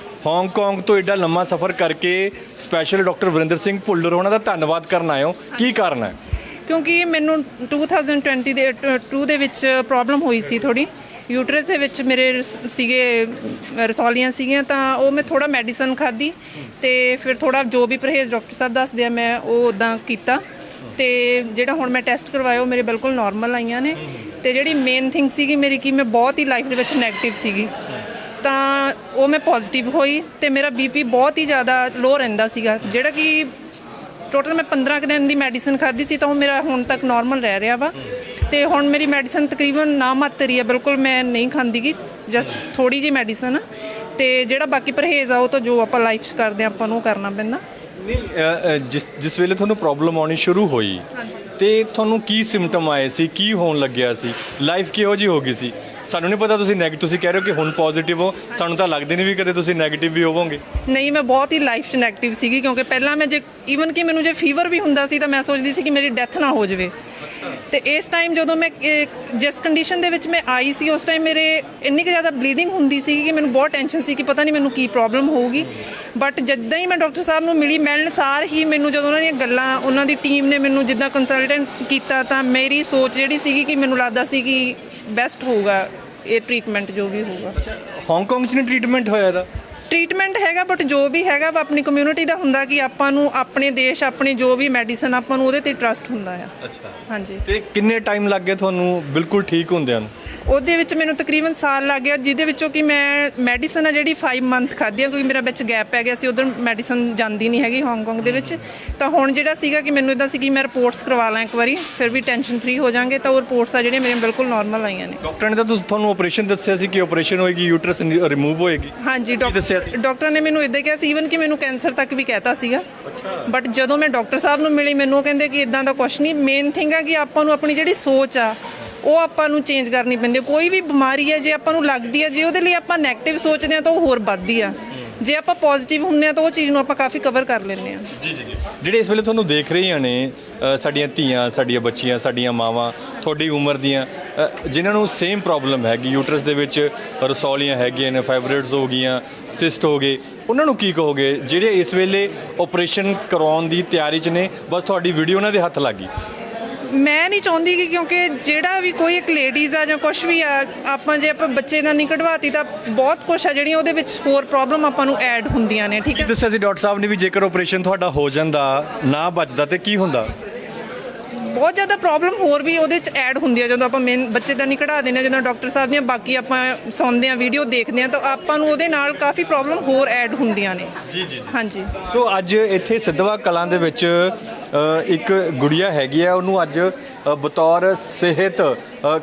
ਹਾਂਗਕਾਂਗ ਤੋਂ ਐਡਾ ਲੰਮਾ ਸਫ਼ਰ ਕਰਕੇ ਸਪੈਸ਼ਲ ਡਾਕਟਰ ਵਰਿੰਦਰ ਸਿੰਘ ਭੁੱਲਰ ਹੋਰਾਂ ਦਾ ਧੰਨਵਾਦ ਕਰਨ ਆਏ ਹੋ, ਕੀ ਕਾਰਨ ਹੈ? ਕਿਉਂਕਿ ਮੈਨੂੰ 2022 ਦੇ ਵਿੱਚ ਪ੍ਰੋਬਲਮ ਹੋਈ ਸੀ ਥੋੜੀ, ਯੂਟਰਸ ਦੇ ਵਿੱਚ ਮੇਰੇ ਸੀਗੇ ਰਸੌਲੀਆਂ ਸੀਗੀਆਂ, ਤਾਂ ਉਹ ਮੈਂ ਥੋੜਾ ਮੈਡੀਸਨ ਖਾਧੀ ਤੇ ਫਿਰ ਥੋੜਾ ਜੋ ਵੀ ਪਰਹੇਜ਼ ਡਾਕਟਰ ਸਾਹਿਬ ਦੱਸਦੇ ਆ ਮੈਂ ਉਹ ਉਦਾਂ ਕੀਤਾ। ਤੇ ਜਿਹੜਾ ਹੁਣ ਮੈਂ ਟੈਸਟ ਕਰਵਾਇਆ ਉਹ ਮੇਰੇ ਬਿਲਕੁਲ ਨਾਰਮਲ ਆਈਆਂ ਨੇ। ਤੇ ਜਿਹੜੀ ਮੇਨ ਥਿੰਗ ਸੀਗੀ ਮੇਰੀ ਕਿ ਮੈਂ ਬਹੁਤ ਹੀ ਲਾਈਫ ਦੇ ਵਿੱਚ ਨੈਗੇਟਿਵ ਸੀਗੀ, ਤਾਂ ਉਹ ਮੈਂ ਪੋਜ਼ਿਟਿਵ ਹੋਈ। ਤੇ ਮੇਰਾ ਬੀਪੀ ਬਹੁਤ ਹੀ ਜ਼ਿਆਦਾ ਲੋ ਰਹਿੰਦਾ ਸੀਗਾ, ਜਿਹੜਾ ਕਿ ਟੋਟਲ ਮੈਂ 15 ਕੁ ਦਿਨ ਦੀ ਮੈਡੀਸਨ ਖਾਧੀ ਸੀ, ਤਾਂ ਉਹ ਮੇਰਾ ਹੁਣ ਤੱਕ ਨਾਰਮਲ ਰਹਿ ਰਿਹਾ ਵਾ। ਤੇ ਹੁਣ ਮੇਰੀ ਮੈਡੀਸਨ ਤਕਰੀਬਨ ਨਾ ਮਾਤਰੀ ਹੈ, ਬਿਲਕੁਲ ਮੈਂ ਨਹੀਂ ਖਾਂਦੀ ਗੀ, ਜਸਟ ਥੋੜੀ ਜਿਹੀ ਮੈਡੀਸਨ। ਤੇ ਜਿਹੜਾ ਬਾਕੀ ਪਰਹੇਜ਼ ਆ ਉਹ ਤਾਂ ਜੋ ਆਪਾਂ ਲਾਈਫ 'ਚ ਕਰਦੇ ਆਪਾਂ ਨੂੰ ਉਹ ਕਰਨਾ ਪੈਂਦਾ। ਨਹੀਂ, ਜਿਸ ਵੇਲੇ ਤੁਹਾਨੂੰ ਪ੍ਰੋਬਲਮ ਆਉਣੀ ਸ਼ੁਰੂ ਹੋਈ ਤੇ ਤੁਹਾਨੂੰ ਕੀ ਸਿੰਪਟਮ ਆਏ ਸੀ, ਕੀ ਹੋਣ ਲੱਗਿਆ ਸੀ, ਲਾਈਫ ਕਿਹੋ ਜਿਹੀ ਹੋ ਗਈ ਸੀ? ਸਾਨੂੰ ਨਹੀਂ ਪਤਾ ਤੁਸੀਂ ਕਹਿ ਰਹੇ ਹੋ ਕਿ ਹੁਣ ਪੋਜ਼ਿਟਿਵ ਹੋ, ਸਾਨੂੰ ਤਾਂ ਲੱਗਦੇ ਨਹੀਂ ਵੀ ਕਦੇ ਤੁਸੀਂ ਨੈਗੇਟਿਵ ਵੀ ਹੋਵੋਗੇ। ਨਹੀਂ, ਮੈਂ ਬਹੁਤ ਹੀ ਲਾਈਫ 'ਚ ਨੈਗੇਟਿਵ ਸੀਗੀ, ਕਿਉਂਕਿ ਪਹਿਲਾਂ ਮੈਂ ਜੇ ਈਵਨ ਕਿ ਮੈਨੂੰ ਜੇ ਫੀਵਰ ਵੀ ਹੁੰਦਾ ਸੀ ਤਾਂ ਮੈਂ ਸੋਚਦੀ ਸੀ ਕਿ ਮੇਰੀ ਡੈਥ ਨਾ ਹੋ ਜਾਵੇ। ਤੇ ਇਸ ਟਾਈਮ ਜਦੋਂ ਮੈਂ ਜਿਸ ਕੰਡੀਸ਼ਨ ਦੇ ਵਿੱਚ ਮੈਂ ਆਈ ਸੀ, ਉਸ ਟਾਈਮ ਮੇਰੇ ਇੰਨੀ ਕੁ ਜ਼ਿਆਦਾ ਬਲੀਡਿੰਗ ਹੁੰਦੀ ਸੀ ਕਿ ਮੈਨੂੰ ਬਹੁਤ ਟੈਨਸ਼ਨ ਸੀ ਕਿ ਪਤਾ ਨਹੀਂ ਮੈਨੂੰ ਕੀ ਪ੍ਰੋਬਲਮ ਹੋਊਗੀ। ਬਟ ਜਿੱਦਾਂ ਹੀ ਮੈਂ ਡਾਕਟਰ ਸਾਹਿਬ ਨੂੰ ਮਿਲਣ ਸਾਰ ਹੀ ਮੈਨੂੰ ਜਦੋਂ ਉਹਨਾਂ ਦੀਆਂ ਗੱਲਾਂ, ਉਹਨਾਂ ਦੀ ਟੀਮ ਨੇ ਮੈਨੂੰ ਜਿੱਦਾਂ ਕੰਸਲਟੈਂਟ ਕੀਤਾ, ਤਾਂ ਮੇਰੀ ਸੋਚ ਜਿਹੜੀ ਸੀਗੀ ਕਿ ਮੈਨੂੰ ਲੱਗਦਾ ਸੀ ਕਿ ਬੈਸਟ ਹੋਊਗਾ ਇਹ ਟ੍ਰੀਟਮੈਂਟ ਜੋ ਵੀ ਹੋਊਗਾ। ਹਾਂਗਕਾਂਗ 'ਚ ਨਹੀਂ ਟ੍ਰੀਟਮੈਂਟ ਹੋਇਆ ਇਹਦਾ? ਟ੍ਰੀਟਮੈਂਟ ਹੈਗਾ, ਬਟ ਜੋ ਵੀ ਹੈਗਾ ਵਾ ਆਪਣੀ ਕਮਿਊਨਿਟੀ ਦਾ ਹੁੰਦਾ ਕਿ ਆਪਾਂ ਨੂੰ ਆਪਣੇ ਦੇਸ਼, ਆਪਣੀ ਜੋ ਵੀ ਮੈਡੀਸਨ ਆਪਾਂ ਨੂੰ ਉਹਦੇ ਤੇ ਟਰਸਟ ਹੁੰਦਾ ਆ। ਅੱਛਾ, ਹਾਂਜੀ। ਤੇ ਕਿੰਨੇ ਟਾਈਮ ਲੱਗ ਗਿਆ ਤੁਹਾਨੂੰ ਬਿਲਕੁਲ ਠੀਕ ਹੁੰਦਿਆਂ ਨੂੰ? ਉਹਦੇ ਵਿੱਚ ਮੈਨੂੰ ਤਕਰੀਬਨ ਸਾਲ ਲੱਗ ਗਿਆ, ਜਿਹਦੇ ਵਿੱਚੋਂ ਕਿ ਮੈਂ ਮੈਡੀਸਨ ਆ ਜਿਹੜੀ 5 ਮੰਥ ਖਾਧੀ ਆ, ਕਿਉਂਕਿ ਮੇਰਾ ਵਿੱਚ ਗੈਪ ਪੈ ਗਿਆ ਸੀ, ਉਧਰ ਮੈਡੀਸਨ ਜਾਂਦੀ ਨਹੀਂ ਹੈਗੀ ਹਾਂਗਕਾਂਗ ਦੇ ਵਿੱਚ। ਤਾਂ ਹੁਣ ਜਿਹੜਾ ਸੀਗਾ ਕਿ ਮੈਨੂੰ ਇਦਾਂ ਸੀ ਕਿ ਮੈਂ ਰਿਪੋਰਟਸ ਕਰਵਾ ਲਾਂ ਇੱਕ ਵਾਰੀ, ਫਿਰ ਵੀ ਟੈਨਸ਼ਨ ਫ੍ਰੀ ਹੋ ਜਾਾਂਗੇ। ਤਾਂ ਉਹ ਰਿਪੋਰਟਸ ਆ ਜਿਹੜੀਆਂ ਮੇਰੀਆਂ ਬਿਲਕੁਲ ਨਾਰਮਲ ਆਈਆਂ ਨੇ। ਡਾਕਟਰ ਨੇ ਤਾਂ ਤੁਹਾਨੂੰ ਆਪਰੇਸ਼ਨ ਦੱਸਿਆ ਸੀ ਕਿ ਆਪਰੇਸ਼ਨ ਹੋਏਗੀ, ਯੂਟਰਸ ਰਿਮੂਵ ਹੋਏਗੀ? ਹਾਂਜੀ, ਡਾਕਟਰ ਨੇ ਮੈਨੂੰ ਇਦਾਂ ਕਿਹਾ ਸੀ, ਈਵਨ ਕਿ ਮੈਨੂੰ ਕੈਂਸਰ ਤੱਕ ਵੀ ਕਹਿਤਾ ਸੀਗਾ। ਬਟ ਜਦੋਂ ਮੈਂ ਡਾਕਟਰ ਸਾਹਿਬ ਨੂੰ ਮਿਲੀ, ਮੈਨੂੰ ਉਹ ਕਹਿੰਦੇ ਕਿ ਇਦਾਂ ਦਾ ਕੁਛ ਨਹੀਂ। ਮੇਨ ਥਿੰਗ ਆ ਕਿ ਆਪਾਂ ਨੂੰ ਆਪਣੀ ਜਿਹੜੀ ਸੋਚ ਆ ਉਹ ਆਪਾਂ ਨੂੰ ਚੇਂਜ ਕਰਨੀ ਪੈਂਦੀ। ਕੋਈ ਵੀ ਬਿਮਾਰੀ ਹੈ ਜੇ ਆਪਾਂ ਨੂੰ ਲੱਗਦੀ ਹੈ, ਜੇ ਉਹਦੇ ਲਈ ਆਪਾਂ ਨੈਗੇਟਿਵ ਸੋਚਦੇ ਹਾਂ ਤਾਂ ਉਹ ਹੋਰ ਵੱਧਦੀ ਆ। ਜੇ ਆਪਾਂ ਪੋਜ਼ਿਟਿਵ ਹੁੰਨੇ ਆ ਤਾਂ ਉਹ ਚੀਜ਼ ਨੂੰ ਆਪਾਂ ਕਾਫੀ ਕਵਰ ਕਰ ਲੈਂਦੇ ਆ। ਜੀ ਜੀ ਜੀ। ਜਿਹੜੇ ਇਸ ਵੇਲੇ ਤੁਹਾਨੂੰ ਦੇਖ ਰਹੀਆਂ ਨੇ ਸਾਡੀਆਂ ਧੀਆਂ, ਸਾਡੀਆਂ ਬੱਚੀਆਂ, ਸਾਡੀਆਂ ਮਾਵਾਂ, ਤੁਹਾਡੀ ਉਮਰ ਦੀਆਂ, ਜਿਨ੍ਹਾਂ ਨੂੰ ਸੇਮ ਪ੍ਰੋਬਲਮ ਹੈਗੀ, ਯੂਟਰਸ ਦੇ ਵਿੱਚ ਰਸੌਲੀਆਂ ਹੈਗੀਆਂ ਨੇ, ਫਾਈਬਰੋਇਡਸ ਹੋ ਗਈਆਂ, ਸਿਸਟ ਹੋ ਗਏ, ਉਹਨਾਂ ਨੂੰ ਕੀ ਕਹੋਗੇ ਜਿਹੜੇ ਇਸ ਵੇਲੇ ਆਪਰੇਸ਼ਨ ਕਰਵਾਉਣ ਦੀ ਤਿਆਰੀ 'ਚ ਨੇ, ਬਸ ਤੁਹਾਡੀ ਵੀਡੀਓ ਉਹਨਾਂ ਦੇ ਹੱਥ ਲੱਗ ਗਈ? ਮੈਂ ਨਹੀਂ ਚਾਹੁੰਦੀ ਕਿ ਕਿਉਂਕਿ ਜਿਹੜਾ ਵੀ ਕੋਈ ਇੱਕ ਲੇਡੀਜ਼ ਆ ਜਾਂ ਕੁਝ ਵੀ ਆ, ਆਪਾਂ ਜੇ ਆਪਾਂ ਬੱਚੇ ਦਾ ਨਹੀਂ ਕਢਵਾਤੀ ਤਾਂ ਬਹੁਤ ਕੁਛ ਆ ਜਿਹੜੀਆਂ ਉਹਦੇ ਵਿੱਚ ਹੋਰ ਪ੍ਰੋਬਲਮ ਆਪਾਂ ਨੂੰ ਐਡ ਹੁੰਦੀਆਂ ਨੇ। ਠੀਕ ਕੀ ਹੈ, ਦੱਸਿਆ ਸੀ ਡਾਕਟਰ ਸਾਹਿਬ ਨੇ ਵੀ ਜੇਕਰ ਆਪਰੇਸ਼ਨ ਤੁਹਾਡਾ ਹੋ ਜਾਂਦਾ ਨਾ ਬਚਦਾ ਤੇ ਕੀ ਹੁੰਦਾ? ਬਹੁਤ ਜ਼ਿਆਦਾ ਪ੍ਰੋਬਲਮ ਹੋਰ ਵੀ ਉਹਦੇ ਚ ਐਡ ਹੁੰਦੀ ਆ ਜਦੋਂ ਆਪਾਂ ਮੇਨ ਬੱਚੇ ਦਾ ਨਹੀਂ ਕਢਾ ਦਿੰਦੇ ਹਾਂ। ਜਦੋਂ ਡਾਕਟਰ ਸਾਹਿਬ ਦੀਆਂ ਬਾਕੀ ਆਪਾਂ ਸੁਣਦੇ ਆ, ਵੀਡੀਓ ਦੇਖਦੇ ਆ, ਤਾਂ ਆਪਾਂ ਨੂੰ ਉਹਦੇ ਨਾਲ ਕਾਫੀ ਪ੍ਰੋਬਲਮ ਹੋਰ ਐਡ ਹੁੰਦੀਆਂ ਨੇ। ਜੀ ਹਾਂਜੀ। ਸੋ ਅੱਜ ਇੱਥੇ ਸਿੱਧਵਾਂ ਕਲਾਂ ਦੇ ਵਿੱਚ ਇੱਕ ਗੁੜੀਆ ਹੈਗੀ ਆ, ਉਹਨੂੰ ਅੱਜ ਬਤੌਰ ਸਿਹਤ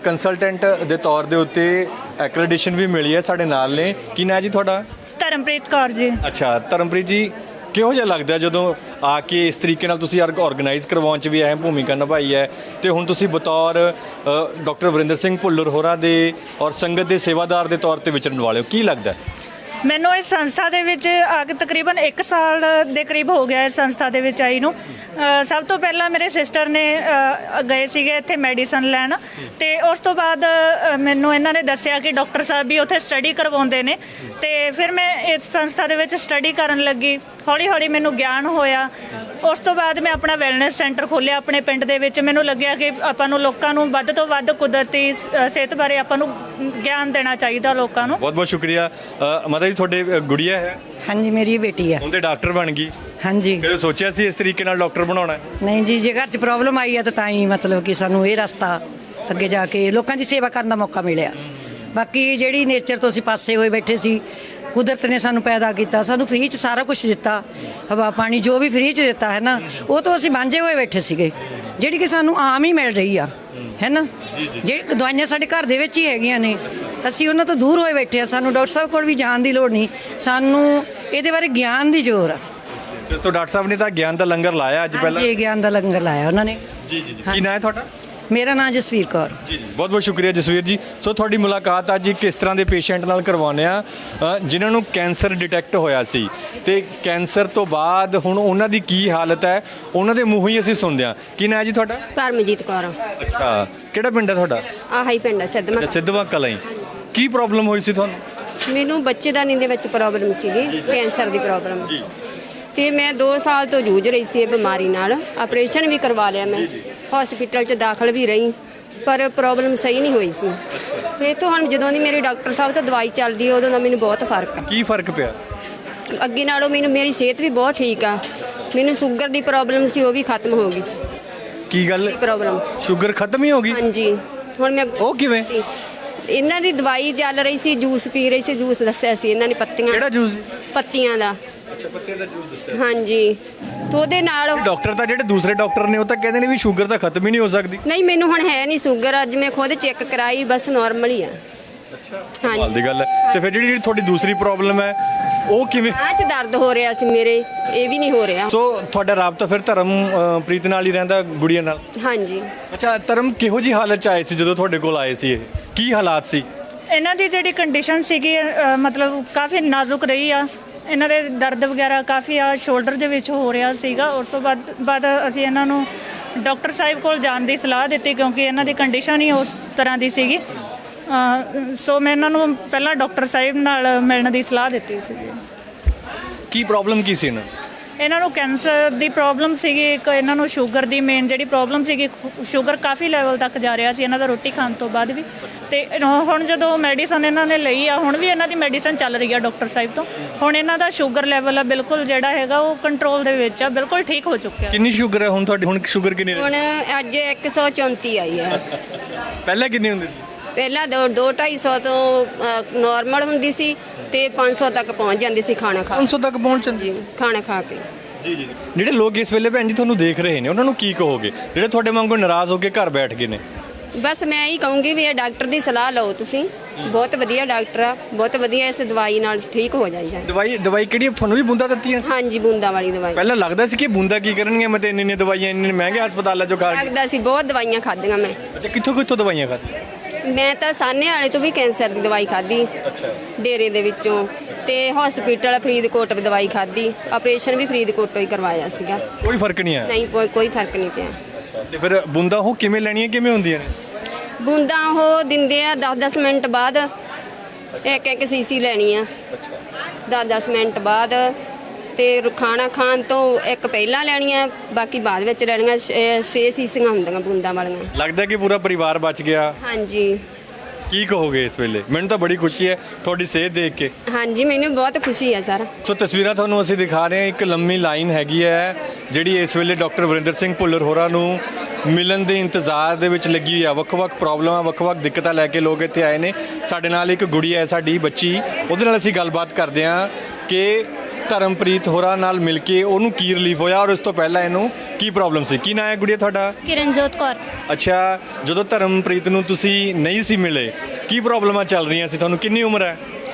ਕੰਸਲਟੈਂਟ ਦੇ ਤੌਰ ਦੇ ਉੱਤੇ ਐਕ੍ਰੈਡੀਸ਼ਨ ਵੀ ਮਿਲੀ ਹੈ। ਸਾਡੇ ਨਾਲ ਨੇ, ਕੀ ਨਾਂ ਜੀ ਤੁਹਾਡਾ? ਧਰਮਪ੍ਰੀਤ ਕੌਰ ਜੀ। ਅੱਛਾ ਧਰਮਪ੍ਰੀਤ ਜੀ, ਕਿਹੋ ਜਿਹਾ ਲੱਗਦਾ ਜਦੋਂ ਆ ਕੇ ਇਸ ਤਰੀਕੇ ਨਾਲ ਤੁਸੀਂ ਆਰਗੇਨਾਈਜ਼ ਕਰਵਾਉਣ 'ਚ ਵੀ ਅਹਿਮ ਭੂਮਿਕਾ ਨਿਭਾਈ ਹੈ ਤੇ ਹੁਣ ਤੁਸੀਂ ਬਤੌਰ ਡਾਕਟਰ ਵਰਿੰਦਰ ਸਿੰਘ ਭੁੱਲਰ ਹੋਰਾਂ ਦੇ ਔਰ ਸੰਗਤ ਦੇ ਸੇਵਾਦਾਰ ਦੇ ਤੌਰ ਤੇ ਵਿਚਰਨ ਵਾਲੇ ਹੋ, ਕੀ ਲੱਗਦਾ? ਮੈਨੂੰ ਇਸ ਸੰਸਥਾ ਦੇ ਵਿੱਚ ਆ ਕੇ ਤਕਰੀਬਨ 1 ਸਾਲ ਦੇ ਕਰੀਬ ਹੋ ਗਿਆ ਇਸ ਸੰਸਥਾ ਦੇ ਵਿੱਚ ਆਈ ਨੂੰ। ਸਭ ਤੋਂ ਪਹਿਲਾਂ ਮੇਰੇ ਸਿਸਟਰ ਨੇ ਗਏ ਸੀਗੇ ਇੱਥੇ ਮੈਡੀਸਨ ਲੈਣ, ਤੇ ਉਸ ਤੋਂ ਬਾਅਦ ਮੈਨੂੰ ਇਹਨਾਂ ਨੇ ਦੱਸਿਆ ਕਿ ਡਾਕਟਰ ਸਾਹਿਬ ਵੀ ਉੱਥੇ ਸਟੱਡੀ ਕਰਵਾਉਂਦੇ ਨੇ, ਤੇ ਫਿਰ ਮੈਂ ਇਸ ਸੰਸਥਾ ਦੇ ਵਿੱਚ ਸਟੱਡੀ ਕਰਨ ਲੱਗੀ। ਹੌਲੀ ਹੌਲੀ ਮੈਨੂੰ ਗਿਆਨ ਹੋਇਆ। ਉਸ ਤੋਂ ਬਾਅਦ ਮੈਂ ਆਪਣਾ ਵੈਲਨੈਸ ਸੈਂਟਰ ਖੋਲ੍ਹਿਆ ਆਪਣੇ ਪਿੰਡ ਦੇ ਵਿੱਚ। ਮੈਨੂੰ ਲੱਗਿਆ ਕਿ ਆਪਾਂ ਨੂੰ ਲੋਕਾਂ ਨੂੰ ਵੱਧ ਤੋਂ ਵੱਧ ਕੁਦਰਤੀ ਸਿਹਤ ਬਾਰੇ ਆਪਾਂ ਨੂੰ ਗਿਆਨ ਦੇਣਾ ਚਾਹੀਦਾ ਲੋਕਾਂ ਨੂੰ। ਬਹੁਤ ਬਹੁਤ ਸ਼ੁਕਰੀਆ। ਮਾਤਾ ਜੀ, ਤੁਹਾਡੇ ਗੁੜੀਆ ਹੈ? ਹਾਂਜੀ, ਮੇਰੀ ਬੇਟੀ ਆ। ਉਹਦੇ ਡਾਕਟਰ ਬਣ ਗਈ? ਹਾਂਜੀ। ਕਦੇ ਸੋਚਿਆ ਸੀ ਇਸ ਤਰੀਕੇ ਨਾਲ ਡਾਕਟਰ ਬਣਾਉਣਾ? ਨਹੀਂ ਜੀ, ਜੇ ਘਰ 'ਚ ਪ੍ਰੋਬਲਮ ਆਈ ਆ ਤਾਂ ਹੀ ਮਤਲਬ ਕਿ ਸਾਨੂੰ ਇਹ ਰਸਤਾ ਅੱਗੇ ਜਾ ਕੇ ਲੋਕਾਂ ਦੀ ਸੇਵਾ ਕਰਨ ਦਾ ਮੌਕਾ ਮਿਲਿਆ। ਬਾਕੀ ਜਿਹੜੀ ਨੇਚਰ ਤੋਂ ਅਸੀਂ ਪਾਸੇ ਹੋਏ ਬੈਠੇ ਸੀ, ਕੁਦਰਤ ਨੇ ਸਾਨੂੰ ਪੈਦਾ ਕੀਤਾ, ਸਾਨੂੰ ਫ੍ਰੀ 'ਚ ਸਾਰਾ ਕੁਝ ਦਿੱਤਾ, ਹਵਾ ਪਾਣੀ ਜੋ ਵੀ ਫ੍ਰੀ 'ਚ ਦਿੱਤਾ ਹੈ ਨਾ, ਉਹ ਤੋਂ ਅਸੀਂ ਵਾਂਝੇ ਹੋਏ ਬੈਠੇ ਸੀਗੇ, ਜਿਹੜੀ ਕਿ ਸਾਨੂੰ ਆਮ ਹੀ ਮਿਲ ਰਹੀ ਆ, ਹੈ ਨਾ। ਜਿਹੜੀ ਦਵਾਈਆਂ ਸਾਡੇ ਘਰ ਦੇ ਵਿੱਚ ਹੀ ਹੈਗੀਆਂ ਨੇ, ਅਸੀਂ ਉਹਨਾਂ ਤੋਂ ਦੂਰ ਹੋਏ ਬੈਠੇ ਆ। ਸਾਨੂੰ ਡਾਕਟਰ ਸਾਹਿਬ ਕੋਲ ਵੀ ਜਾਣ ਦੀ ਲੋੜ ਨਹੀਂ, ਸਾਨੂੰ ਇਹਦੇ ਬਾਰੇ ਗਿਆਨ ਦੀ ਜ਼ੋਰ ਆ। ਸੋ ਡਾਕਟਰ ਸਾਹਿਬ ਨੇ ਤਾਂ ਗਿਆਨ ਦਾ ਲੰਗਰ ਲਾਇਆ ਅੱਜ ਪਹਿਲਾਂ? ਜੀ, ਗਿਆਨ ਦਾ ਲੰਗਰ ਲਾਇਆ ਉਹਨਾਂ ਨੇ। ਜੀ। ਕੀ ਨਾਂ ਹੈ ਤੁਹਾਡਾ? ਮੇਰਾ ਨਾਮ ਜਸਵੀਰ ਕੌਰ। ਜੀ। ਬਹੁਤ ਬਹੁਤ ਸ਼ੁਕਰੀਆ ਜਸਵੀਰ ਜੀ। ਸੋ ਤੁਹਾਡੀ ਮੁਲਾਕਾਤ ਅੱਜ ਕਿਸ ਤਰ੍ਹਾਂ ਦੇ ਪੇਸ਼ੈਂਟ ਨਾਲ ਕਰਵਾਉਂਦੇ ਆ ਜਿਨ੍ਹਾਂ ਨੂੰ ਕੈਂਸਰ ਡਿਟੈਕਟ ਹੋਇਆ ਸੀ, ਤੇ ਕੈਂਸਰ ਤੋਂ ਬਾਅਦ ਹੁਣ ਉਹਨਾਂ ਦੀ ਕੀ ਹਾਲਤ ਹੈ, ਉਹਨਾਂ ਦੇ ਮੂੰਹੋਂ ਹੀ ਅਸੀਂ ਸੁਣਦੇ ਹਾਂ। ਕੀ ਨਾਂ ਹੈ ਜੀ ਤੁਹਾਡਾ? ਪਰਮਜੀਤ ਕੌਰ। ਅੱਛਾ, ਕਿਹੜਾ ਪਿੰਡ ਹੈ ਤੁਹਾਡਾ? ਆਹੀ ਪਿੰਡ ਹੈ ਸਿੱਧਵਾਂ। ਸਿੱਧਵਾਂ ਕਲਾਂ ਹੀ। ਕੀ ਪ੍ਰੋਬਲਮ ਹੋਈ ਸੀ ਤੁਹਾਨੂੰ? ਮੈਨੂੰ ਬੱਚੇਦਾਨੀ ਦੇ ਵਿੱਚ ਪ੍ਰੋਬਲਮ ਸੀਗੀ, ਕੈਂਸਰ ਦੀ ਪ੍ਰੋਬਲਮ। ਤੇ ਮੈਂ 2 ਸਾਲ ਤੋਂ ਜੂਝ ਰਹੀ ਸੀ ਇਹ ਬਿਮਾਰੀ ਨਾਲ। ਆਪਰੇਸ਼ਨ ਵੀ ਕਰਵਾ ਲਿਆ ਮੈਂ, ਹਸਪੀਟਲ 'ਚ ਦਾਖਲ ਵੀ ਰਹੀ, ਪਰ ਪ੍ਰੋਬਲਮ ਸਹੀ ਨਹੀਂ ਹੋਈ ਸੀ। ਤੇ ਇੱਥੋਂ ਹੁਣ ਜਦੋਂ ਦੀ ਮੇਰੀ ਡਾਕਟਰ ਸਾਹਿਬ ਤੋਂ ਦਵਾਈ ਚੱਲਦੀ ਹੈ, ਉਦੋਂ ਦਾ ਮੈਨੂੰ ਬਹੁਤ ਫਰਕ ਆ। ਕੀ ਫਰਕ ਪਿਆ? ਅੱਗੇ ਨਾਲੋਂ ਮੈਨੂੰ ਮੇਰੀ ਸਿਹਤ ਵੀ ਬਹੁਤ ਠੀਕ ਆ। ਮੈਨੂੰ ਸ਼ੂਗਰ ਦੀ ਪ੍ਰੋਬਲਮ ਸੀ, ਉਹ ਵੀ ਖਤਮ ਹੋ ਗਈ। ਕੀ ਗੱਲ? ਪ੍ਰੋਬਲਮ ਸ਼ੂਗਰ ਖਤਮ ਹੀ ਹੋ ਗਈ? ਹਾਂਜੀ। ਹੁਣ ਮੈਂ ਉਹ ਕਿਵੇਂ? ਇਹਨਾਂ ਦੀ ਦਵਾਈ ਚੱਲ ਰਹੀ ਸੀ, ਜੂਸ ਪੀ ਰਹੀ ਸੀ। ਜੂਸ ਦੱਸਿਆ ਸੀ ਇਹਨਾਂ ਨੇ ਪੱਤੀਆਂ। ਕਿਹੜਾ ਜੂਸ? ਪੱਤੀਆਂ ਦਾ। ਅੱਛਾ, ਪੱਤੇ ਦਾ ਜੂਸ ਦੱਸਿਆ। ਹਾਂਜੀ। ਤੇ ਉਹਦੇ ਨਾਲ ਡਾਕਟਰ ਤਾਂ ਜਿਹੜੇ ਦੂਸਰੇ ਡਾਕਟਰ ਨੇ ਉਹ ਤਾਂ ਕਹਿੰਦੇ ਨੇ ਵੀ ਸ਼ੂਗਰ ਤਾਂ ਖਤਮ ਹੀ ਨਹੀਂ ਹੋ ਸਕਦੀ। ਨਹੀਂ, ਮੈਨੂੰ ਹੁਣ ਹੈ ਨਹੀਂ ਸ਼ੂਗਰ। ਅੱਜ ਮੈਂ ਖੁਦ ਚੈੱਕ ਕਰਾਈ, ਬਸ ਨਾਰਮਲ ਹੀ ਆ। ਅੱਛਾ, ਹਾਂਜੀ। ਕਮਾਲ ਦੀ ਗੱਲ ਹੈ। ਤੇ ਫਿਰ ਜਿਹੜੀ ਤੁਹਾਡੀ ਦੂਸਰੀ ਪ੍ਰੋਬਲਮ ਹੈ ਉਹ ਕਿਵੇਂ? ਆਹ 'ਚ ਦਰਦ ਹੋ ਰਿਹਾ ਸੀ ਮੇਰੇ, ਇਹ ਵੀ ਨਹੀਂ ਹੋ ਰਿਹਾ। ਸੋ ਤੁਹਾਡਾ ਰਾਬਤਾ ਫਿਰ ਧਰਮਪ੍ਰੀਤ ਨਾਲ ਹੀ ਰਹਿੰਦਾ, ਗੁੜੀਆ ਨਾਲ? ਹਾਂਜੀ। ਅੱਛਾ, ਧਰਮ ਕਿਹੋ ਜੀ ਹਾਲਤ 'ਚ ਆਏ ਸੀ ਜਦੋਂ ਤੁਹਾਡੇ ਕੋਲ ਆਏ ਸੀ? ਇਹ ਕੀ ਹਾਲਾਤ ਸੀ ਇਹਨਾਂ ਦੀ ਜਿਹੜੀ ਕੰਡੀਸ਼ਨ ਸੀਗੀ ਮਤਲਬ ਕਾਫੀ ਨਾਜ਼ੁਕ ਰਹੀ ਆ। ਇਹਨਾਂ ਦੇ ਦਰਦ ਵਗੈਰਾ ਕਾਫੀ ਆ ਸ਼ੋਲਡਰ ਦੇ ਵਿੱਚ ਹੋ ਰਿਹਾ ਸੀਗਾ। ਉਸ ਤੋਂ ਬਾਅਦ ਅਸੀਂ ਇਹਨਾਂ ਨੂੰ ਡਾਕਟਰ ਸਾਹਿਬ ਕੋਲ ਜਾਣ ਦੀ ਸਲਾਹ ਦਿੱਤੀ, ਕਿਉਂਕਿ ਇਹਨਾਂ ਦੀ ਕੰਡੀਸ਼ਨ ਹੀ ਉਸ ਤਰ੍ਹਾਂ ਦੀ ਸੀਗੀ। ਸੋ ਮੈਂ ਇਹਨਾਂ ਨੂੰ ਪਹਿਲਾਂ ਡਾਕਟਰ ਸਾਹਿਬ ਨਾਲ ਮਿਲਣ ਦੀ ਸਲਾਹ ਦਿੱਤੀ ਸੀ ਜੀ। ਕੀ ਪ੍ਰੋਬਲਮ ਕੀ ਸੀ ਇਹਨਾਂ ਨੂੰ ਕੈਂਸਰ ਦੀ ਪ੍ਰੋਬਲਮ ਸੀਗੀ, ਇੱਕ ਇਹਨਾਂ ਨੂੰ ਸ਼ੂਗਰ ਦੀ ਮੇਨ ਜਿਹੜੀ ਪ੍ਰੋਬਲਮ ਸੀਗੀ, ਸ਼ੂਗਰ ਕਾਫੀ ਲੈਵਲ ਤੱਕ ਜਾ ਰਿਹਾ ਸੀ ਇਹਨਾਂ ਦਾ ਰੋਟੀ ਖਾਣ ਤੋਂ ਬਾਅਦ ਵੀ। ਤੇ ਹੁਣ ਜਦੋਂ ਮੈਡੀਸਨ ਇਹਨਾਂ ਨੇ ਲਈ ਆ, ਹੁਣ ਵੀ ਇਹਨਾਂ ਦੀ ਮੈਡੀਸਨ ਚੱਲ ਰਹੀ ਆ ਡਾਕਟਰ ਸਾਹਿਬ ਤੋਂ, ਹੁਣ ਇਹਨਾਂ ਦਾ ਸ਼ੂਗਰ ਲੈਵਲ ਆ ਬਿਲਕੁਲ ਜਿਹੜਾ ਹੈਗਾ ਉਹ ਕੰਟਰੋਲ ਦੇ ਵਿੱਚ ਆ, ਬਿਲਕੁਲ ਠੀਕ ਹੋ ਚੁੱਕਿਆ। ਕਿੰਨੀ ਸ਼ੂਗਰ ਹੈ ਹੁਣ ਤੁਹਾਡੀ? ਹੁਣ ਸ਼ੂਗਰ ਕਿੰਨੀ ਹੁਣ ਅੱਜ 134 ਆਈ ਹੈ। ਪਹਿਲਾਂ ਕਿੰਨੀ ਹੁੰਦੀ ਸੀ? ਪਹਿਲਾਂ 2-250 ਤੋਂ ਨਾਰਮਲ ਹੁੰਦੀ ਸੀ, ਤੇ 500 ਤੱਕ ਪਹੁੰਚ ਜਾਂਦੀ ਸੀ ਖਾਣਾ ਖਾ 500 ਤੱਕ ਪਹੁੰਚ ਜਾਂਦੀ? ਖਾਣਾ ਖਾ ਕੇ। ਜੀ। ਜਿਹੜੇ ਲੋਕ ਇਸ ਵੇਲੇ ਭੈਣ ਜੀ ਤੁਹਾਨੂੰ ਦੇਖ ਰਹੇ ਨੇ, ਉਹਨਾਂ ਨੂੰ ਕੀ ਕਹੋਗੇ ਜਿਹੜੇ ਤੁਹਾਡੇ ਵਾਂਗੂ ਨਾਰਾਜ਼ ਹੋ ਕੇ ਘਰ ਬੈਠ ਗਏ ਨੇ? ਬਸ ਮੈਂ ਹੀ ਕਹੂੰਗੀ ਵੀ ਇਹ ਡਾਕਟਰ ਦੀ ਸਲਾਹ ਲਓ ਤੁਸੀਂ। ਬਹੁਤ ਵਧੀਆ ਡਾਕਟਰ ਆ, ਬਹੁਤ ਵਧੀਆ। ਇਸ ਦਵਾਈ ਨਾਲ ਠੀਕ ਹੋ ਜਾਈਦਾ। ਦਵਾਈ ਕਿਹੜੀ ਤੁਹਾਨੂੰ ਵੀ ਬੂੰਦਾਂ ਦਿੱਤੀਆਂ? ਹਾਂਜੀ, ਬੂੰਦਾਂ ਵਾਲੀ ਦਵਾਈ। ਪਹਿਲਾਂ ਲੱਗਦਾ ਸੀ ਕਿ ਬੂੰਦਾਂ ਕੀ ਕਰਨਗੀਆਂ, ਮੈਂ ਤੇ ਇੰਨੇ ਦਵਾਈਆਂ ਇੰਨੇ ਮਹਿੰਗੇ ਹਸਪਤਾਲਾਂ ਚੋਂ ਖਾ ਕੇ। ਲੱਗਦਾ ਸੀ, ਬਹੁਤ ਦਵਾਈਆਂ ਖਾਧੀਆਂ ਮੈਂ। ਅੱਛਾ, ਕਿੱਥੋਂ ਦਵਾਈਆਂ ਖਾਧੀਆਂ? ਮੈਂ ਤਾਂ ਸਾਹਨੇ ਵਾਲੇ ਤੋਂ ਵੀ ਕੈਂਸਰ ਦੀ ਦਵਾਈ ਖਾਧੀ, ਡੇਰੇ ਦੇ ਵਿੱਚੋਂ, ਤੇ ਹਸਪੀਟਲ ਫਰੀਦਕੋਟ ਵੀ ਦਵਾਈ ਖਾਧੀ। ਆਪਰੇਸ਼ਨ ਵੀ ਫਰੀਦਕੋਟੋਂ ਹੀ ਕਰਵਾਇਆ ਸੀਗਾ। ਕੋਈ ਫਰਕ ਨਹੀਂ ਆਇਆ? ਨਹੀਂ, ਕੋਈ ਫਰਕ ਨਹੀਂ ਪਿਆ। ਤੇ ਫਿਰ ਬੂੰਦਾਂ ਉਹ ਕਿਵੇਂ ਲੈਣੀਆਂ, ਕਿਵੇਂ ਹੁੰਦੀਆਂ ਨੇ? ਬੂੰਦਾਂ ਉਹ ਦਿੰਦੇ ਆ 10-10 ਮਿੰਟ ਬਾਅਦ, ਇੱਕ ਸੀਸੀ ਲੈਣੀ ਆ। 10-10 ਮਿੰਟ ਬਾਅਦ ਤੇ ਖਾਣਾ ਖਾਣ ਤੋਂ ਇੱਕ ਪਹਿਲਾਂ ਲੈਣੀਆਂ, ਬਾਕੀ ਬਾਅਦ ਵਿੱਚ ਲੈਣੀਆਂ। 6 ਸੀਸੀਆਂ ਹੁੰਦੀਆਂ ਬੂੰਦਾਂ ਵਾਲੀਆਂ। ਲੱਗਦਾ ਕਿ ਪੂਰਾ ਪਰਿਵਾਰ ਬਚ ਗਿਆ। ਹਾਂਜੀ ਕੀ ਕਹੋਗੇ ਇਸ ਵੇਲੇ? ਮੈਨੂੰ ਤਾਂ ਬੜੀ ਖੁਸ਼ੀ ਹੈ ਤੁਹਾਡੀ ਸਿਹਤ ਦੇਖ ਕੇ। ਹਾਂਜੀ, ਮੈਨੂੰ ਬਹੁਤ ਖੁਸ਼ੀ ਹੈ ਸਰ। ਸੋ ਤਸਵੀਰਾਂ ਤੁਹਾਨੂੰ ਅਸੀਂ ਦਿਖਾ ਰਹੇ ਹਾਂ। ਇੱਕ ਲੰਮੀ ਲਾਈਨ ਹੈਗੀ ਹੈ ਜਿਹੜੀ ਇਸ ਵੇਲੇ ਡਾਕਟਰ ਵਰਿੰਦਰ ਸਿੰਘ ਭੁੱਲਰ ਹੋਰਾਂ ਨੂੰ ਮਿਲਣ ਦੇ ਇੰਤਜ਼ਾਰ ਦੇ ਵਿੱਚ ਲੱਗੀ ਹੋਈ ਆ। ਵੱਖ-ਵੱਖ ਪ੍ਰੋਬਲਮਾਂ, ਵੱਖ-ਵੱਖ ਦਿੱਕਤਾਂ ਲੈ ਕੇ ਲੋਕ ਇੱਥੇ ਆਏ ਨੇ। ਸਾਡੇ ਨਾਲ ਇੱਕ ਗੁੜੀਆ ਹੈ ਸਾਡੀ ਬੱਚੀ, ਉਹਦੇ ਨਾਲ ਅਸੀਂ ਗੱਲਬਾਤ ਕਰਦੇ ਹਾਂ ਕਿ ਧਰਮਪ੍ਰੀਤ ਹੋਰਾਂ ਨਾਲ ਮਿਲ ਕੇ ਉਹਨੂੰ ਕੀ ਰਿਲੀਫ ਹੋਇਆ ਔਰ ਉਸ ਤੋਂ ਪਹਿਲਾਂ ਇਹਨੂੰ ਕੀ ਪ੍ਰੋਬਲਮ ਸੀ। ਕੀ ਨਾਂ ਹੈ ਗੁੜੀਆ ਤੁਹਾਡਾ? ਕਿਰਨਜੋਤ ਕੌਰ। ਅੱਛਾ, ਜਦੋਂ ਧਰਮਪ੍ਰੀਤ ਨੂੰ ਤੁਸੀਂ ਨਹੀਂ ਸੀ ਮਿਲੇ, ਕੀ ਪ੍ਰੋਬਲਮਾਂ ਚੱਲ ਰਹੀਆਂ ਸੀ ਤੁਹਾਨੂੰ? ਕਿੰਨੀ ਉਮਰ ਹੈ?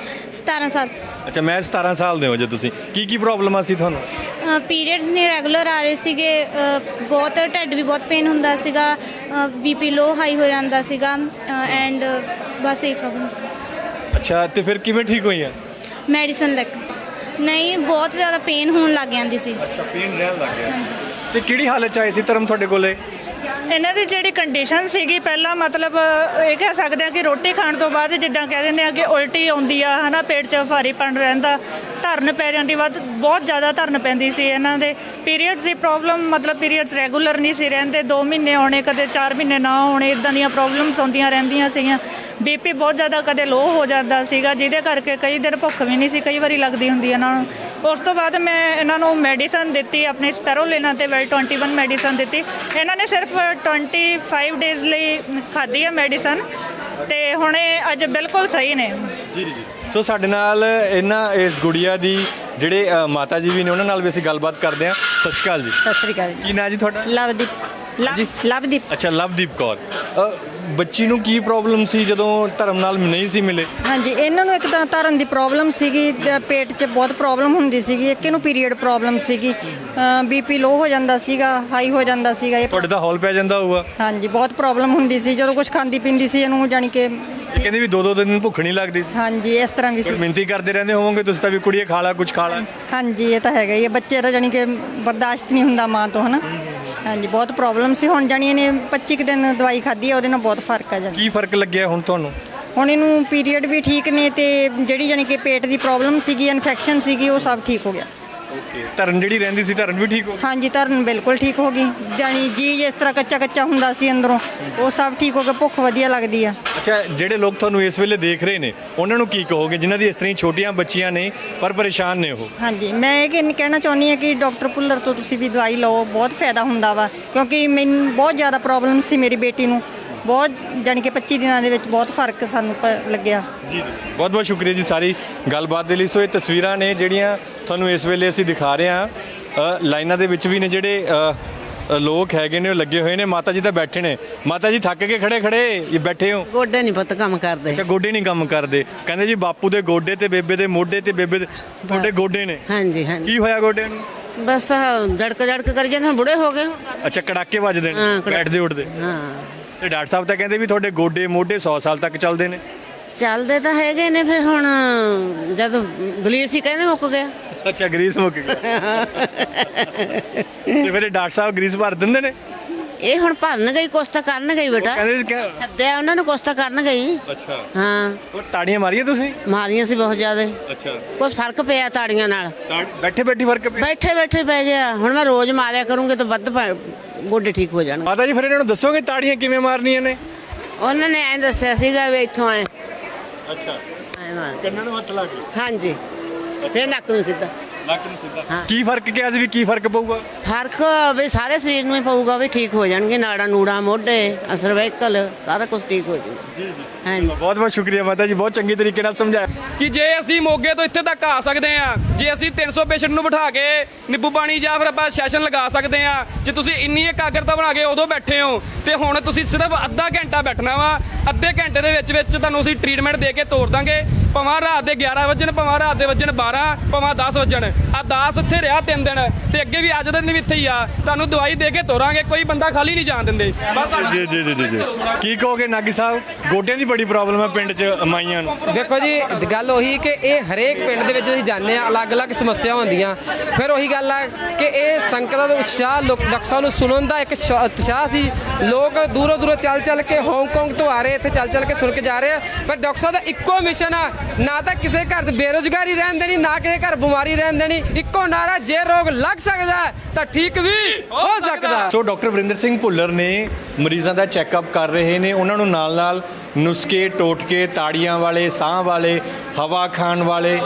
17 ਸਾਲ। ਅੱਛਾ, ਮੈਂ 17 ਸਾਲ ਦੇ ਹੋ ਜੇ ਤੁਸੀਂ। ਕੀ ਪ੍ਰੋਬਲਮਾਂ ਸੀ ਤੁਹਾਨੂੰ? ਪੀਰੀਅਡਸ ਨਹੀਂ ਰੈਗੂਲਰ ਆ ਰਹੇ ਸੀਗੇ, ਬਹੁਤ ਢਿੱਡ ਵੀ ਬਹੁਤ ਪੇਨ ਹੁੰਦਾ ਸੀਗਾ, ਬੀਪੀ ਲੋ ਹਾਈ ਹੋ ਜਾਂਦਾ ਸੀਗਾ ਐਂਡ ਬਸ ਇਹ ਪ੍ਰੋਬਲਮ ਸੀ। ਅੱਛਾ, ਤੇ ਫਿਰ ਕਿਵੇਂ ਠੀਕ ਹੋਈਆਂ? ਮੈਡੀਸਨ ਲੈ ਕੇ। ਨਹੀਂ, ਬਹੁਤ ਜ਼ਿਆਦਾ ਪੇਨ ਹੋਣ ਲੱਗ ਜਾਂਦੀ ਸੀ। ਅੱਛਾ, ਪੇਨ ਰਹਿਣ ਲੱਗ ਗਿਆ। ਤੇ ਕਿਹੜੀ ਹਾਲਤ ਚ ਆਏ ਸੀ ਧਰਮ ਤੁਹਾਡੇ ਕੋਲੇ? ਇਹਨਾਂ ਦੀ ਜਿਹੜੀ ਕੰਡੀਸ਼ਨ ਸੀਗੀ ਪਹਿਲਾਂ, ਮਤਲਬ ਇਹ ਕਹਿ ਸਕਦੇ ਆ ਕਿ ਰੋਟੀ ਖਾਣ ਤੋਂ ਬਾਅਦ ਜਿੱਦਾਂ ਕਹਿ ਦਿੰਦੇ ਆ ਕਿ ਉਲਟੀ ਆਉਂਦੀ ਆ ਹਨਾ, ਪੇਟ 'ਚ ਭਾਰੀਪਣ ਰਹਿੰਦਾ, ਧਰਨ ਪੈ ਜਾਂਦੀ, ਬਹੁਤ ਜ਼ਿਆਦਾ ਧਰਨ ਪੈਂਦੀ ਸੀ ਇਹਨਾਂ ਦੇ। ਪੀਰੀਅਡਸ ਦੀ ਪ੍ਰੋਬਲਮ, ਮਤਲਬ ਪੀਰੀਅਡਸ ਰੈਗੂਲਰ ਨਹੀਂ ਸੀ ਰਹਿੰਦੇ, 2 ਮਹੀਨੇ ਆਉਣੇ, ਕਦੇ 4 ਮਹੀਨੇ ਨਾ ਆਉਣੇ, ਇਦਾਂ ਦੀਆਂ ਪ੍ਰੋਬਲਮਸ ਆਉਂਦੀਆਂ ਰਹਿੰਦੀਆਂ ਸੀਗੀਆਂ। ਬੀਪੀ ਬਹੁਤ ਜ਼ਿਆਦਾ ਕਦੇ ਲੋ ਹੋ ਜਾਂਦਾ ਸੀਗਾ, ਜਿਹਦੇ ਕਰਕੇ ਕਈ ਦਿਨ ਭੁੱਖ ਵੀ ਨਹੀਂ ਸੀ ਕਈ ਵਾਰੀ ਲੱਗਦੀ ਹੁੰਦੀ ਇਹਨਾਂ ਨੂੰ। ਉਸ ਤੋਂ ਬਾਅਦ ਮੈਂ ਇਹਨਾਂ ਨੂੰ ਮੈਡੀਸਨ ਦਿੱਤੀ, ਆਪਣੀ ਸਪੈਰੋਲਿਨਾ ਤੇ ਵੈਲ 21 ਮੈਡੀਸਨ ਦਿੱਤੀ। ਇਹਨਾਂ ਨੇ ਸਿਰਫ 25 ਡੇਜ਼ ਲਈ ਖਾਧੀ ਹੈ ਮੈਡੀਸਨ ਤੇ ਹੁਣ ਇਹ ਅੱਜ ਬਿਲਕੁਲ ਸਹੀ ਨੇ। ਜੀ ਜੀ। ਸੋ ਸਾਡੇ ਨਾਲ ਇਸ ਗੁੜੀਆ ਦੀ ਜਿਹੜੇ ਮਾਤਾ ਜੀ ਵੀ ਨੇ ਉਹਨਾਂ ਨਾਲ ਵੀ ਅਸੀਂ ਗੱਲਬਾਤ ਕਰਦੇ ਹਾਂ। ਸਤਿ ਸ਼੍ਰੀ ਅਕਾਲ ਜੀ। ਸਤਿ ਸ੍ਰੀ ਅਕਾਲ ਜੀ। ਕੀ ਨਾਂ ਜੀ ਤੁਹਾਡਾ? ਲਵਦੀਪ। ਲਵਦੀਪ। ਅੱਛਾ, ਲਵਦੀਪ ਕੌਰ। ਬੱਚੀ ਨੂੰ ਕੀ ਪ੍ਰੋਬਲਮ ਸੀ ਜਦੋਂ ਧਰਮ ਨਾਲ ਨਹੀਂ ਸੀ ਮਿਲੇ? ਹਾਂਜੀ, ਇਹਨਾਂ ਨੂੰ ਇੱਕ ਤਾਂ ਧਰਨ ਦੀ ਪ੍ਰੋਬਲਮ ਸੀਗੀ, ਪੇਟ 'ਚ ਬਹੁਤ ਪ੍ਰੋਬਲਮ ਹੁੰਦੀ ਸੀਗੀ, ਇੱਕ ਇਹਨੂੰ ਪੀਰੀਅਡ ਪ੍ਰੋਬਲਮ ਸੀਗੀ, ਬੀਪੀ ਲੋ ਹੋ ਜਾਂਦਾ ਸੀਗਾ, ਹਾਈ ਹੋ ਜਾਂਦਾ ਸੀਗਾ। ਇਹ ਤੁਹਾਡੇ ਤਾਂ ਹੌਲ ਪੈ ਜਾਂਦਾ ਹੋਊਗਾ। ਹਾਂਜੀ, ਬਹੁਤ ਪ੍ਰੋਬਲਮ ਹੁੰਦੀ ਸੀ ਜਦੋਂ ਕੁਝ ਖਾਂਦੀ ਪੀਂਦੀ ਸੀ ਇਹਨੂੰ, ਜਾਣੀ ਕਿ ਇਹ ਕਹਿੰਦੇ ਵੀ 2-2 ਦਿਨ ਭੁੱਖ ਨਹੀਂ ਲੱਗਦੀ। ਹਾਂਜੀ, ਇਸ ਤਰ੍ਹਾਂ ਵੀ ਸੀ। ਮਿਹਨਤੀ ਕਰਦੇ ਰਹਿੰਦੇ ਹੋਵੋਗੇ ਤੁਸੀਂ ਤਾਂ ਵੀ ਕੁੜੀਏ ਖਾ ਲਾ, ਕੁਝ ਖਾ ਲਾ। ਹਾਂਜੀ, ਇਹ ਤਾਂ ਹੈਗਾ ਹੀ ਹੈ, ਬੱਚੇ ਦਾ ਜਾਣੀ ਕਿ ਬਰਦਾਸ਼ਤ ਨਹੀਂ ਹੁੰਦਾ ਮਾਂ ਤੋਂ ਹਨਾ। ਹਾਂਜੀ, ਬਹੁਤ ਪ੍ਰੋਬਲਮ ਸੀ। ਹੁਣ ਜਾਣੀ ਇਹਨੇ 25 ਦਿਨ ਦਵਾਈ ਖਾਧੀ ਹੈ, ਉਹਦੇ ਨਾਲ ਬਹੁਤ ਫਰਕ ਆ। ਜਾਣੀ ਕੀ ਫਰਕ ਲੱਗਿਆ ਹੁਣ ਤੁਹਾਨੂੰ? ਹੁਣ ਇਹਨੂੰ ਪੀਰੀਅਡ ਵੀ ਠੀਕ ਨੇ ਤੇ ਜਿਹੜੀ ਜਾਣੀ ਕਿ ਪੇਟ ਦੀ ਪ੍ਰੋਬਲਮ ਸੀਗੀ, ਇਨਫੈਕਸ਼ਨ ਸੀਗੀ, ਉਹ ਸਭ ਠੀਕ ਹੋ ਗਿਆ। ਓਕੇ, ਧਰਨ ਜਿਹੜੀ ਰਹਿੰਦੀ ਸੀ ਧਰਨ ਵੀ ਠੀਕ ਹੋ ਗਈ? ਹਾਂਜੀ, ਧਰਨ ਬਿਲਕੁਲ ਠੀਕ ਹੋ ਗਈ। ਜਾਣੀ ਜੀ ਜਿਸ ਤਰ੍ਹਾਂ ਕੱਚਾ ਹੁੰਦਾ ਸੀ ਅੰਦਰੋਂ, ਉਹ ਸਭ ਠੀਕ ਹੋ ਗਿਆ, ਭੁੱਖ ਵਧੀਆ ਲੱਗਦੀ ਆ। ਅੱਛਾ, ਜਿਹੜੇ ਲੋਕ ਤੁਹਾਨੂੰ ਇਸ ਵੇਲੇ ਦੇਖ ਰਹੇ ਨੇ ਉਹਨਾਂ ਨੂੰ ਕੀ ਕਹੋਗੇ ਜਿਨ੍ਹਾਂ ਦੀ ਇਸ ਤਰ੍ਹਾਂ ਛੋਟੀਆਂ ਬੱਚੀਆਂ ਨੇ ਪਰ ਪਰੇਸ਼ਾਨ ਨੇ ਉਹ? ਹਾਂਜੀ, ਮੈਂ ਇਹ ਕਹਿਣਾ ਚਾਹੁੰਦੀ ਹਾਂ ਕਿ ਡਾਕਟਰ ਭੁੱਲਰ ਤੋਂ ਤੁਸੀਂ ਵੀ ਦਵਾਈ ਲਓ, ਬਹੁਤ ਫਾਇਦਾ ਹੁੰਦਾ ਵਾ। ਕਿਉਂਕਿ ਮੈਨੂੰ ਬਹੁਤ ਜ਼ਿਆਦਾ ਪ੍ਰੋਬਲਮ ਸੀ ਮੇਰੀ ਬੇਟੀ ਨੂੰ, ਬਹੁਤ ਜਾਣੀ ਕਿ 25 ਦਿਨਾਂ ਦੇ ਵਿੱਚ ਬਹੁਤ ਫਰਕ ਸਾਨੂੰ ਲੱਗਿਆ। ਜੀ, ਬਹੁਤ ਬਹੁਤ ਸ਼ੁਕਰੀਆ ਜੀ ਸਾਰੀ ਗੱਲਬਾਤ ਦੇ ਲਈ। ਸੋ ਇਹ ਤਸਵੀਰਾਂ ਨੇ ਜਿਹੜੀਆਂ ਤੁਹਾਨੂੰ ਇਸ ਵੇਲੇ ਅਸੀਂ ਦਿਖਾ ਰਹੇ ਹਾਂ। ਲਾਈਨਾਂ ਦੇ ਵਿੱਚ ਵੀ ਨੇ ਜਿਹੜੇ ਲੋਕ ਹੈਗੇ ਨੇ ਉਹ ਲੱਗੇ ਹੋਏ ਨੇ। ਮਾਤਾ ਜੀ ਤਾਂ ਬੈਠੇ ਨੇ। ਮਾਤਾ ਜੀ ਥੱਕ ਕੇ ਖੜੇ ਬੈਠੇ ਹੋ? ਗੋਡੇ ਨਹੀਂ ਪੁੱਤ ਕੰਮ ਕਰਦੇ। ਅੱਛਾ, ਗੋਡੇ ਨਹੀਂ ਕੰਮ ਕਰਦੇ। ਕਹਿੰਦੇ ਜੀ ਬਾਪੂ ਦੇ ਗੋਡੇ ਤੇ ਬੇਬੇ ਦੇ ਮੋਢੇ ਤੇ ਬੇਬੇ ਦੇ ਤੁਹਾਡੇ ਗੋਡੇ ਨੇ। ਹਾਂਜੀ ਹਾਂਜੀ। ਕੀ ਹੋਇਆ ਗੋਡਿਆਂ ਨੂੰ? ਬਸ ਜੜਕ ਕਰੀ ਜਾਂਦੇ, ਹੁਣ ਬੁੜੇ ਹੋ ਗਏ। ਅੱਛਾ, ਕੜਾਕੇ ਵੱਜਦੇ ਨੇ ਬੈਠਦੇ ਉੱਠਦੇ? ਹਾਂ। ਤੇ ਡਾਕਟਰ ਸਾਹਿਬ ਤਾਂ ਕਹਿੰਦੇ ਵੀ ਤੁਹਾਡੇ ਗੋਡੇ ਮੋਢੇ 100 ਸਾਲ ਤੱਕ ਚੱਲਦੇ ਨੇ। ਚੱਲਦੇ ਤਾਂ ਹੈਗੇ ਨੇ, ਫਿਰ ਹੁਣ ਜਦ ਗਲੀਸ ਹੀ ਕਹਿੰਦੇ ਮੁੱਕ ਗਿਆ। ਅੱਛਾ, ਗਰੀਸ ਮੁੱਕ ਗਿਆ। ਤੇ ਫਿਰ ਡਾਕਟਰ ਸਾਹਿਬ ਗਰੀਸ ਭਰ ਦਿੰਦੇ ਨੇ? ਇਹ ਹੁਣ ਭਰਨ ਗਈ, ਕੁਛ ਤਾਂ ਕਰਨ ਗਈ ਬੇਟਾ। ਸੱਦਿਆ ਉਹਨਾਂ ਨੂੰ, ਕੁਛ ਤਾਂ ਕਰਨ ਗਈ। ਅੱਛਾ। ਹਾਂ। ਉਹ ਤਾੜੀਆਂ ਮਾਰੀਆਂ ਤੁਸੀਂ? ਮਾਰੀਆਂ ਸੀ ਬਹੁਤ ਜ਼ਿਆਦਾ। ਅੱਛਾ। ਕੁਛ ਫਰਕ ਪਿਆ ਤਾੜੀਆਂ ਨਾਲ। ਬੈਠੇ ਫਰਕ ਪਿਆ? ਬੈਠੇ ਪੈ ਗਿਆ। ਹੁਣ ਮੈਂ ਰੋਜ਼ ਮਾਰਿਆ ਕਰੂੰਗੀ ਤਾਂ ਵੱਧ ਗੋਡੇ ਠੀਕ ਹੋ ਜਾਣਗੇ। ਮਾਤਾ ਜੀ ਫਿਰ ਇਹਨਾਂ ਨੂੰ ਦੱਸੋਗੇ ਤਾੜੀਆਂ ਕਿਵੇਂ ਮਾਰਨੀਆਂ ਨੇ? ਉਹਨਾਂ ਨੇ ਐਂ ਦੱਸਿਆ ਸੀਗਾ ਵੀ ਇੱਥੋਂ ਆਏ। ਅੱਛਾ, ਐਂ ਮਾਰ। ਕੰਨਾਂ ਨੂੰ ਹੱਥ ਲਾ ਕੇ? ਹਾਂਜੀ, ਫਿਰ ਨੱਕ ਨੂੰ ਸਿੱਧਾ। ਨੱਕ ਨੂੰ ਸਿੱਧਾ। ਕੀ ਫਰਕ ਕਿਹਾ ਸੀ ਵੀ ਕੀ ਫਰਕ ਪਊਗਾ? ਫਰਕ ਵੀ ਸਾਰੇ ਸਰੀਰ ਨੂੰ ਹੀ ਪਊਗਾ, ਵੀ ਠੀਕ ਹੋ ਜਾਣਗੇ ਨਾੜਾ ਨੂੜਾ, ਮੋਢੇ, ਸਰਵਾਈਕਲ, ਸਾਰਾ ਕੁਝ ਠੀਕ ਹੋ ਜਾਊਗਾ। ਜੀ ਜੀ, ਹਾਂਜੀ। ਬਹੁਤ ਬਹੁਤ ਸ਼ੁਕਰੀਆ ਮਾਤਾ ਜੀ, ਬਹੁਤ ਚੰਗੀ ਤਰੀਕੇ ਨਾਲ ਸਮਝਾਇਆ ਕਿ ਜੇ ਅਸੀਂ ਮੋਗੇ ਤੋਂ ਇੱਥੇ ਤੱਕ ਆ ਸਕਦੇ ਆ, ਜੇ ਅਸੀਂ 300 ਪੇਸ਼ੈਂਟ ਨੂੰ ਬਿਠਾ ਕੇ ਨਿੰਬੂ ਪਾਣੀ ਜਾਂ ਫਿਰ ਆਪਾਂ ਸੈਸ਼ਨ ਲਗਾ ਸਕਦੇ ਆ, ਜੇ ਤੁਸੀਂ ਇੰਨੀ ਇਕਾਗਰਤਾ ਬਣਾ ਕੇ ਉਦੋਂ ਬੈਠੇ ਹੋ ਤੇ ਹੁਣ ਤੁਸੀਂ ਸਿਰਫ ਅੱਧਾ ਘੰਟਾ ਬੈਠਣਾ ਵਾ। ਅੱਧੇ ਘੰਟੇ ਦੇ ਵਿੱਚ ਤੁਹਾਨੂੰ ਅਸੀਂ ਟ੍ਰੀਟਮੈਂਟ ਦੇ ਕੇ ਤੋਰ ਦਾਂਗੇ। ਭਾਵੇਂ ਰਾਤ ਦੇ 11 ਵਜਣ, ਭਾਵੇਂ ਰਾਤ ਦੇ ਵਜਣ 12, ਭਾਵੇਂ 10 ਵਜਣ। ਆ 10 ਇੱਥੇ ਰਿਹਾ 3 ਦਿਨ ਤੇ ਅੱਗੇ ਵੀ ਅੱਜ ਦਿਨ ਵੀ ਇੱਥੇ ਹੀ ਆ। ਤੁਹਾਨੂੰ ਦਵਾਈ ਦੇ ਕੇ ਤੋਰਾਂਗੇ, ਕੋਈ ਬੰਦਾ ਖਾਲੀ ਨਹੀਂ ਜਾਣ ਦਿੰਦੇ। ਬਸ ਜੀ ਜੀ ਜੀ ਜੀ। ਕੀ ਕਹੋਗੇ ਨਾਗੀ ਸਾਹਿਬ, ਗੋਡਿਆਂ ਦੀ ਬੜੀ ਪ੍ਰੋਬਲਮ ਹੈ ਪਿੰਡ 'ਚ ਮਾਈਆਂ ਨੂੰ? ਦੇਖੋ ਜੀ, ਗੱਲ ਉਹੀ ਕਿ ਇਹ ਹਰੇਕ ਪਿੰਡ ਦੇ ਵਿੱਚ ਅਸੀਂ ਜਾਂਦੇ ਆ, ਅਲੱਗ-ਅਲੱਗ ਸਮੱਸਿਆ ਹੁੰਦੀਆਂ। ਫਿਰ ਉਹੀ ਗੱਲ ਆ ਕਿ ਇਹ ਸੰਗਤਾਂ ਦਾ ਉਤਸ਼ਾਹ, ਡਾਕਟਰ ਸਾਹਿਬ ਨੂੰ ਸੁਣਨ ਦਾ ਇੱਕ ਉਤਸ਼ਾਹ ਸੀ। ਲੋਕ ਦੂਰੋਂ ਚੱਲ ਕੇ ਹਾਂਗਕਾਂਗ ਤੋਂ ਆ ਰਹੇ, ਇੱਥੇ ਚੱਲ ਕੇ ਸੁਣ ਕੇ ਜਾ ਰਹੇ ਆ। ਪਰ ਡਾਕਟਰ ਸਾਹਿਬ ਦਾ ਇੱਕੋ ਮਿਸ਼ਨ ਆ ਨਾ ਤਾਂ ਕਿਸੇ ਘਰ 'ਚ ਬੇਰੁਜ਼ਗਾਰੀ ਰਹਿਣ ਦੇਣੀ, ਨਾ ਕਿਸੇ ਘਰ ਬਿਮਾਰੀ ਰਹਿਣ ਦੇਣੀ। ਇੱਕੋ ਨਾਰਾ, ਜੇ ਰੋਗ ਲੱਗ ਸਕਦਾ ਹੈ ਤਾਂ ਠੀਕ ਵੀ ਹੋ ਸਕਦਾ। ਸੋ ਡਾਕਟਰ ਵਰਿੰਦਰ ਸਿੰਘ ਭੁੱਲਰ ਨੇ ਮਰੀਜ਼ਾਂ ਦਾ ਚੈੱਕਅਪ ਕਰ ਰਹੇ ਨੇ, ਉਹਨਾਂ ਨੂੰ ਨਾਲ-ਨਾਲ ਨੁਸਖੇ ਟੋਟਕੇ, ਤਾੜੀਆਂ ਵਾਲੇ, ਸਾਹ ਵਾਲੇ, ਹਵਾ ਖਾਣ ਵਾਲੇ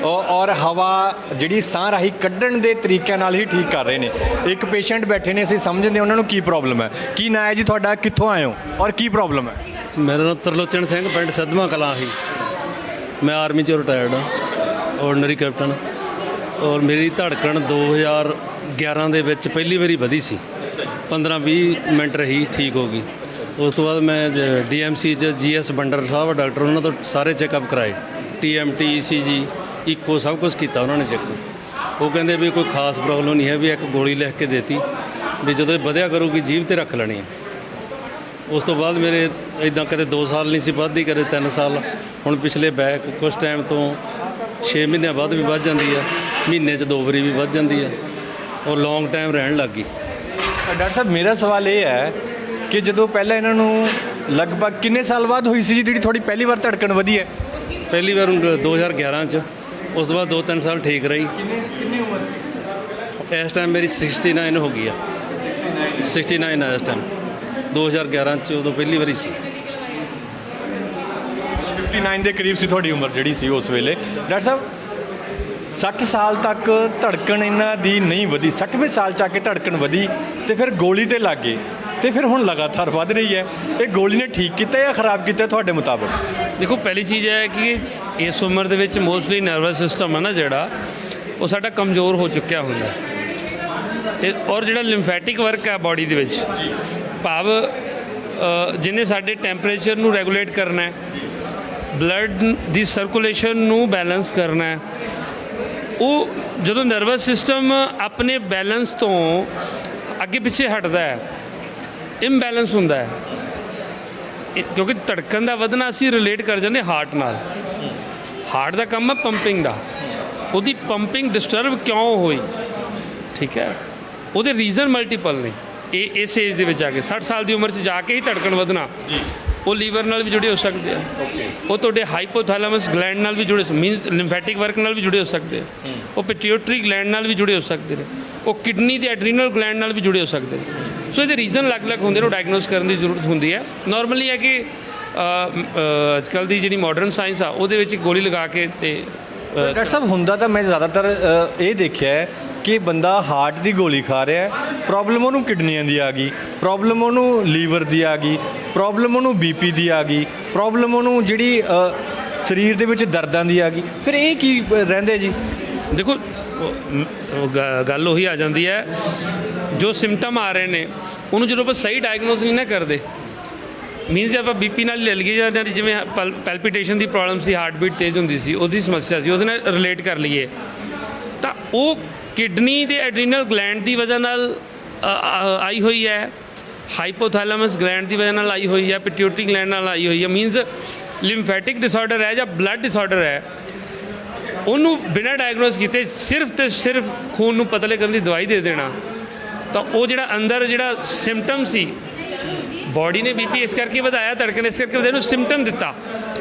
ਔਰ ਹਵਾ ਜਿਹੜੀ ਸਾਹ ਰਾਹੀਂ ਕੱਢਣ ਦੇ ਤਰੀਕਿਆਂ ਨਾਲ ਹੀ ਠੀਕ ਕਰ ਰਹੇ ਨੇ। ਇੱਕ ਪੇਸ਼ੈਂਟ ਬੈਠੇ ਨੇ, ਅਸੀਂ ਸਮਝਦੇ ਉਹਨਾਂ ਨੂੰ ਕੀ ਪ੍ਰੋਬਲਮ ਹੈ। ਕੀ ਨਾਂ ਹੈ ਜੀ ਤੁਹਾਡਾ, ਕਿੱਥੋਂ ਆਏ ਹੋ ਔਰ ਕੀ ਪ੍ਰੋਬਲਮ ਹੈ? ਮੇਰਾ ਨਾਮ ਤਰਲੋਚਨ ਸਿੰਘ, ਪਿੰਡ ਸਿੱਧਵਾਂ ਕਲਾਂ ਹੀ। ਮੈਂ ਆਰਮੀ 'ਚੋਂ ਰਿਟਾਇਰਡ ਹਾਂ, ਆਰਡੀਨਰੀ ਕੈਪਟਨ। ਔਰ ਮੇਰੀ ਧੜਕਣ 2011 ਦੇ ਵਿੱਚ ਪਹਿਲੀ ਵਾਰੀ ਵਧੀ ਸੀ, 15-20 ਮਿੰਟ ਰਹੀ, ਠੀਕ ਹੋ ਗਈ। ਉਸ ਤੋਂ ਬਾਅਦ ਮੈਂ DMC 'ਚ GS ਬੰਡਰ ਸਾਹਿਬ ਡਾਕਟਰ, ਉਹਨਾਂ ਤੋਂ ਸਾਰੇ ਚੈੱਕਅਪ ਕਰਾਏ, TMT, ECG, ਇੱਕੋ ਸਭ ਕੁਝ ਕੀਤਾ ਉਹਨਾਂ ਨੇ ਚੈੱਕ। ਉਹ ਕਹਿੰਦੇ ਵੀ ਕੋਈ ਖਾਸ ਪ੍ਰੋਬਲਮ ਨਹੀਂ ਹੈ, ਵੀ ਇੱਕ ਗੋਲੀ ਲਿਖ ਕੇ ਦੇਤੀ ਵੀ ਜਦੋਂ ਇਹ ਵਧਿਆ ਕਰੂਗੀ ਜੀਭ ਤੇ ਰੱਖ ਲੈਣੀ ਹੈ। ਉਸ ਤੋਂ ਬਾਅਦ ਮੇਰੇ ਇਦਾਂ ਕਦੇ 2 ਸਾਲ ਨਹੀਂ ਸੀ ਵੱਧਦੀ, ਕਦੇ 3 ਸਾਲ। ਹੁਣ ਪਿਛਲੇ ਬੈਕ ਕੁਝ ਟਾਈਮ ਤੋਂ 6 ਮਹੀਨਿਆਂ ਬਾਅਦ ਵੀ ਵੱਧ ਜਾਂਦੀ ਹੈ, ਮਹੀਨੇ 'ਚ 2 ਵਾਰੀ ਵੀ ਵੱਧ ਜਾਂਦੀ ਹੈ, ਔਰ ਲੌਂਗ ਟਾਈਮ ਰਹਿਣ ਲੱਗ ਗਈ। ਡਾਕਟਰ ਸਾਹਿਬ, ਮੇਰਾ ਸਵਾਲ ਇਹ ਹੈ ਕਿ ਜਦੋਂ ਪਹਿਲਾਂ ਇਹਨਾਂ ਨੂੰ ਲਗਭਗ ਕਿੰਨੇ ਸਾਲ ਬਾਅਦ ਹੋਈ ਸੀ ਜੀ ਜਿਹੜੀ ਤੁਹਾਡੀ ਪਹਿਲੀ ਵਾਰ ਧੜਕਣ ਵਧੀ ਹੈ? ਪਹਿਲੀ ਵਾਰ 2011 'ਚ, ਉਸ ਤੋਂ ਬਾਅਦ 2-3 ਸਾਲ ਠੀਕ ਰਹੀ। ਕਿੰਨੀ ਉਮਰ ਸੀ? ਇਸ ਟਾਈਮ ਮੇਰੀ 69 ਹੋ ਗਈ ਆ, 69 ਆ ਇਸ ਟਾਈਮ। 2011 'ਚ ਉਦੋਂ ਪਹਿਲੀ ਵਾਰੀ ਸੀ। 59 ਦੇ ਕਰੀਬ ਸੀ ਤੁਹਾਡੀ ਉਮਰ ਜਿਹੜੀ ਸੀ ਉਸ ਵੇਲੇ। ਡਾਕਟਰ ਸਾਹਿਬ, 60 ਸਾਲ ਤੱਕ ਧੜਕਣ ਇਹਨਾਂ ਦੀ ਨਹੀਂ ਵਧੀ, 60ਵੇਂ ਸਾਲ 'ਚ ਆ ਕੇ ਧੜਕਣ ਵਧੀ ਤੇ ਫਿਰ ਗੋਲੀ ਤੇ ਲੱਗ ਗਏ ਤੇ ਫਿਰ ਹੁਣ ਲਗਾਤਾਰ ਵੱਧ ਰਹੀ ਹੈ। ਇਹ ਗੋਲੀ ਨੇ ਠੀਕ ਕੀਤਾ ਜਾਂ ਖਰਾਬ ਕੀਤਾ ਤੁਹਾਡੇ ਮੁਤਾਬਕ? ਦੇਖੋ, ਪਹਿਲੀ ਚੀਜ਼ ਹੈ ਕਿ ਇਸ ਉਮਰ ਦੇ ਵਿੱਚ ਮੋਸਟਲੀ ਨਰਵਸ ਸਿਸਟਮ ਹੈ ਨਾ ਜਿਹੜਾ, ਉਹ ਸਾਡਾ ਕਮਜ਼ੋਰ ਹੋ ਚੁੱਕਿਆ ਹੁੰਦਾ ਤੇ ਔਰ ਜਿਹੜਾ ਲਿੰਫੈਟਿਕ ਵਰਕ ਹੈ ਬਾਡੀ ਦੇ ਵਿੱਚ, ਭਾਵ ਜਿਹਨੇ ਸਾਡੇ ਟੈਂਪਰੇਚਰ ਨੂੰ ਰੈਗੂਲੇਟ ਕਰਨਾ ਹੈ, ਬਲੱਡ ਦੀ ਸਰਕੂਲੇਸ਼ਨ ਨੂੰ ਬੈਲੈਂਸ ਕਰਨਾ ਹੈ, ਉਹ ਜਦੋਂ ਨਰਵਸ ਸਿਸਟਮ ਆਪਣੇ ਬੈਲੈਂਸ ਤੋਂ ਅੱਗੇ ਪਿੱਛੇ ਹਟਦਾ ਹੈ, ਇੰਬੈਲੈਂਸ ਹੁੰਦਾ ਹੈ। ਕਿਉਂਕਿ ਧੜਕਣ ਦਾ ਵਧਣਾ ਅਸੀਂ ਰਿਲੇਟ ਕਰ ਜਾਂਦੇ ਹਾਰਟ ਨਾਲ। ਹਾਰਟ ਦਾ ਕੰਮ ਹੈ ਪੰਪਿੰਗ ਦਾ, ਉਹਦੀ ਪੰਪਿੰਗ ਡਿਸਟਰਬ ਕਿਉਂ ਹੋਈ, ਠੀਕ ਹੈ, ਉਹਦੇ ਰੀਜ਼ਨ ਮਲਟੀਪਲ ਨੇ। ਇਹ ਇਸ ਏਜ ਦੇ ਵਿੱਚ ਆ ਕੇ 60 ਸਾਲ ਦੀ ਉਮਰ 'ਚ ਜਾ ਕੇ ਹੀ ਧੜਕਣ ਵਧਣਾ, ਉਹ ਲੀਵਰ ਨਾਲ ਵੀ ਜੁੜੇ ਹੋ ਸਕਦੇ ਆ, ਉਹ ਤੁਹਾਡੇ ਹਾਈਪੋਥੈਲੈਮਸ ਗਲੈਂਡ ਨਾਲ ਵੀ ਜੁੜੇ, ਮੀਨਸ ਲਿੰਫੈਟਿਕ ਵਰਕ ਨਾਲ ਵੀ ਜੁੜੇ ਹੋ ਸਕਦੇ ਆ, ਉਹ ਪਿਟਿਊਟਰੀ ਗਲੈਂਡ ਨਾਲ ਵੀ ਜੁੜੇ ਹੋ ਸਕਦੇ ਨੇ, ਉਹ ਕਿਡਨੀ ਤੇ ਐਡਰੀਨਲ ਗਲੈਂਡ ਨਾਲ ਵੀ ਜੁੜੇ ਹੋ ਸਕਦੇ ਨੇ। ਸੋ ਇਹਦੇ ਰੀਜ਼ਨ ਅਲੱਗ-ਅਲੱਗ ਹੁੰਦੇ ਨੇ, ਉਹ ਡਾਇਗਨੋਸ ਕਰਨ ਦੀ ਜ਼ਰੂਰਤ ਹੁੰਦੀ ਹੈ। ਨਾਰਮਲੀ ਹੈ ਕਿ ਅੱਜ ਕੱਲ੍ਹ ਦੀ ਜਿਹੜੀ ਮਾਡਰਨ ਸਾਇੰਸ ਆ ਉਹਦੇ ਵਿੱਚ ਗੋਲੀ ਲਗਾ ਕੇ ਤੇ ਡਾਕਟਰ ਸਾਹਿਬ, ਹੁੰਦਾ ਤਾਂ ਮੈਂ ਜ਼ਿਆਦਾਤਰ ਇਹ ਦੇਖਿਆ ਹੈ ਕਿ ਬੰਦਾ ਹਾਰਟ ਦੀ ਗੋਲੀ ਖਾ ਰਿਹਾ ਹੈ, ਪ੍ਰੋਬਲਮ ਉਹਨੂੰ ਕਿਡਨੀਆਂ ਦੀ ਆ ਗਈ, ਪ੍ਰੋਬਲਮ ਉਹਨੂੰ ਲੀਵਰ ਦੀ ਆ ਗਈ, ਪ੍ਰੋਬਲਮ ਉਹਨੂੰ BP ਦੀ ਆ ਗਈ, ਪ੍ਰੋਬਲਮ ਉਹਨੂੰ ਜਿਹੜੀ ਸਰੀਰ ਦੇ ਵਿੱਚ ਦਰਦਾਂ ਦੀ ਆ ਗਈ। ਫਿਰ ਇਹ ਕੀ ਰਹਿੰਦੇ ਜੀ? ਦੇਖੋ, ਗੱਲ ਉਹੀ ਆ ਜਾਂਦੀ ਹੈ, ਜੋ ਸਿੰਪਟਮ ਆ ਰਹੇ ਨੇ ਉਹਨੂੰ ਜਦੋਂ ਆਪਾਂ ਸਹੀ ਡਾਇਗਨੋਸ ਨਹੀਂ ਨਾ ਕਰਦੇ, ਮੀਨਸ ਜੇ ਆਪਾਂ BP ਨਾਲ ਲੈ ਲਈਏ ਜਾਂ ਜਿਵੇਂ ਪੈਲਪੀਟੇਸ਼ਨ ਦੀ ਪ੍ਰੋਬਲਮ ਸੀ, ਹਾਰਟ ਬੀਟ ਤੇਜ਼ ਹੁੰਦੀ ਸੀ, ਉਹਦੀ ਸਮੱਸਿਆ ਸੀ, ਉਹਦੇ ਨਾਲ ਰਿਲੇਟ ਕਰ ਲਈਏ ਤਾਂ ਉਹ ਕਿਡਨੀ ਦੇ ਐਡਰੀਨਲ ਗਲੈਂਡ ਦੀ ਵਜ੍ਹਾ ਨਾਲ ਆਈ ਹੋਈ ਹੈ, ਹਾਈਪੋਥੈਲੈਮਸ ਗਲੈਂਡ ਦੀ ਵਜ੍ਹਾ ਨਾਲ ਆਈ ਹੋਈ ਹੈ, ਪਿਟਿਊਟਰੀ ਗਲੈਂਡ ਨਾਲ ਆਈ ਹੋਈ ਹੈ। ਮੀਨਸ ਲਿੰਫੈਟਿਕ ਡਿਸਆਰਡਰ ਹੈ ਜਾਂ ਬਲੱਡ ਡਿਸਆਰਡਰ ਹੈ, ਉਹਨੂੰ ਬਿਨਾਂ ਡਾਇਗਨੋਸ ਕੀਤੇ ਸਿਰਫ ਤੇ ਸਿਰਫ ਖੂਨ ਨੂੰ ਪਤਲੇ ਕਰਨ ਦੀ ਦਵਾਈ ਦੇ ਦੇਣਾ, ਤਾਂ ਉਹ ਜਿਹੜਾ ਅੰਦਰ ਜਿਹੜਾ ਸਿੰਪਟਮ ਸੀ, ਬਾਡੀ ਨੇ BP ਇਸ ਕਰਕੇ ਵਧਾਇਆ, ਧੜਕਣ ਇਸ ਕਰਕੇ ਵਧਾਇਆ, ਇਹਨੂੰ ਸਿੰਪਟਮ ਦਿੱਤਾ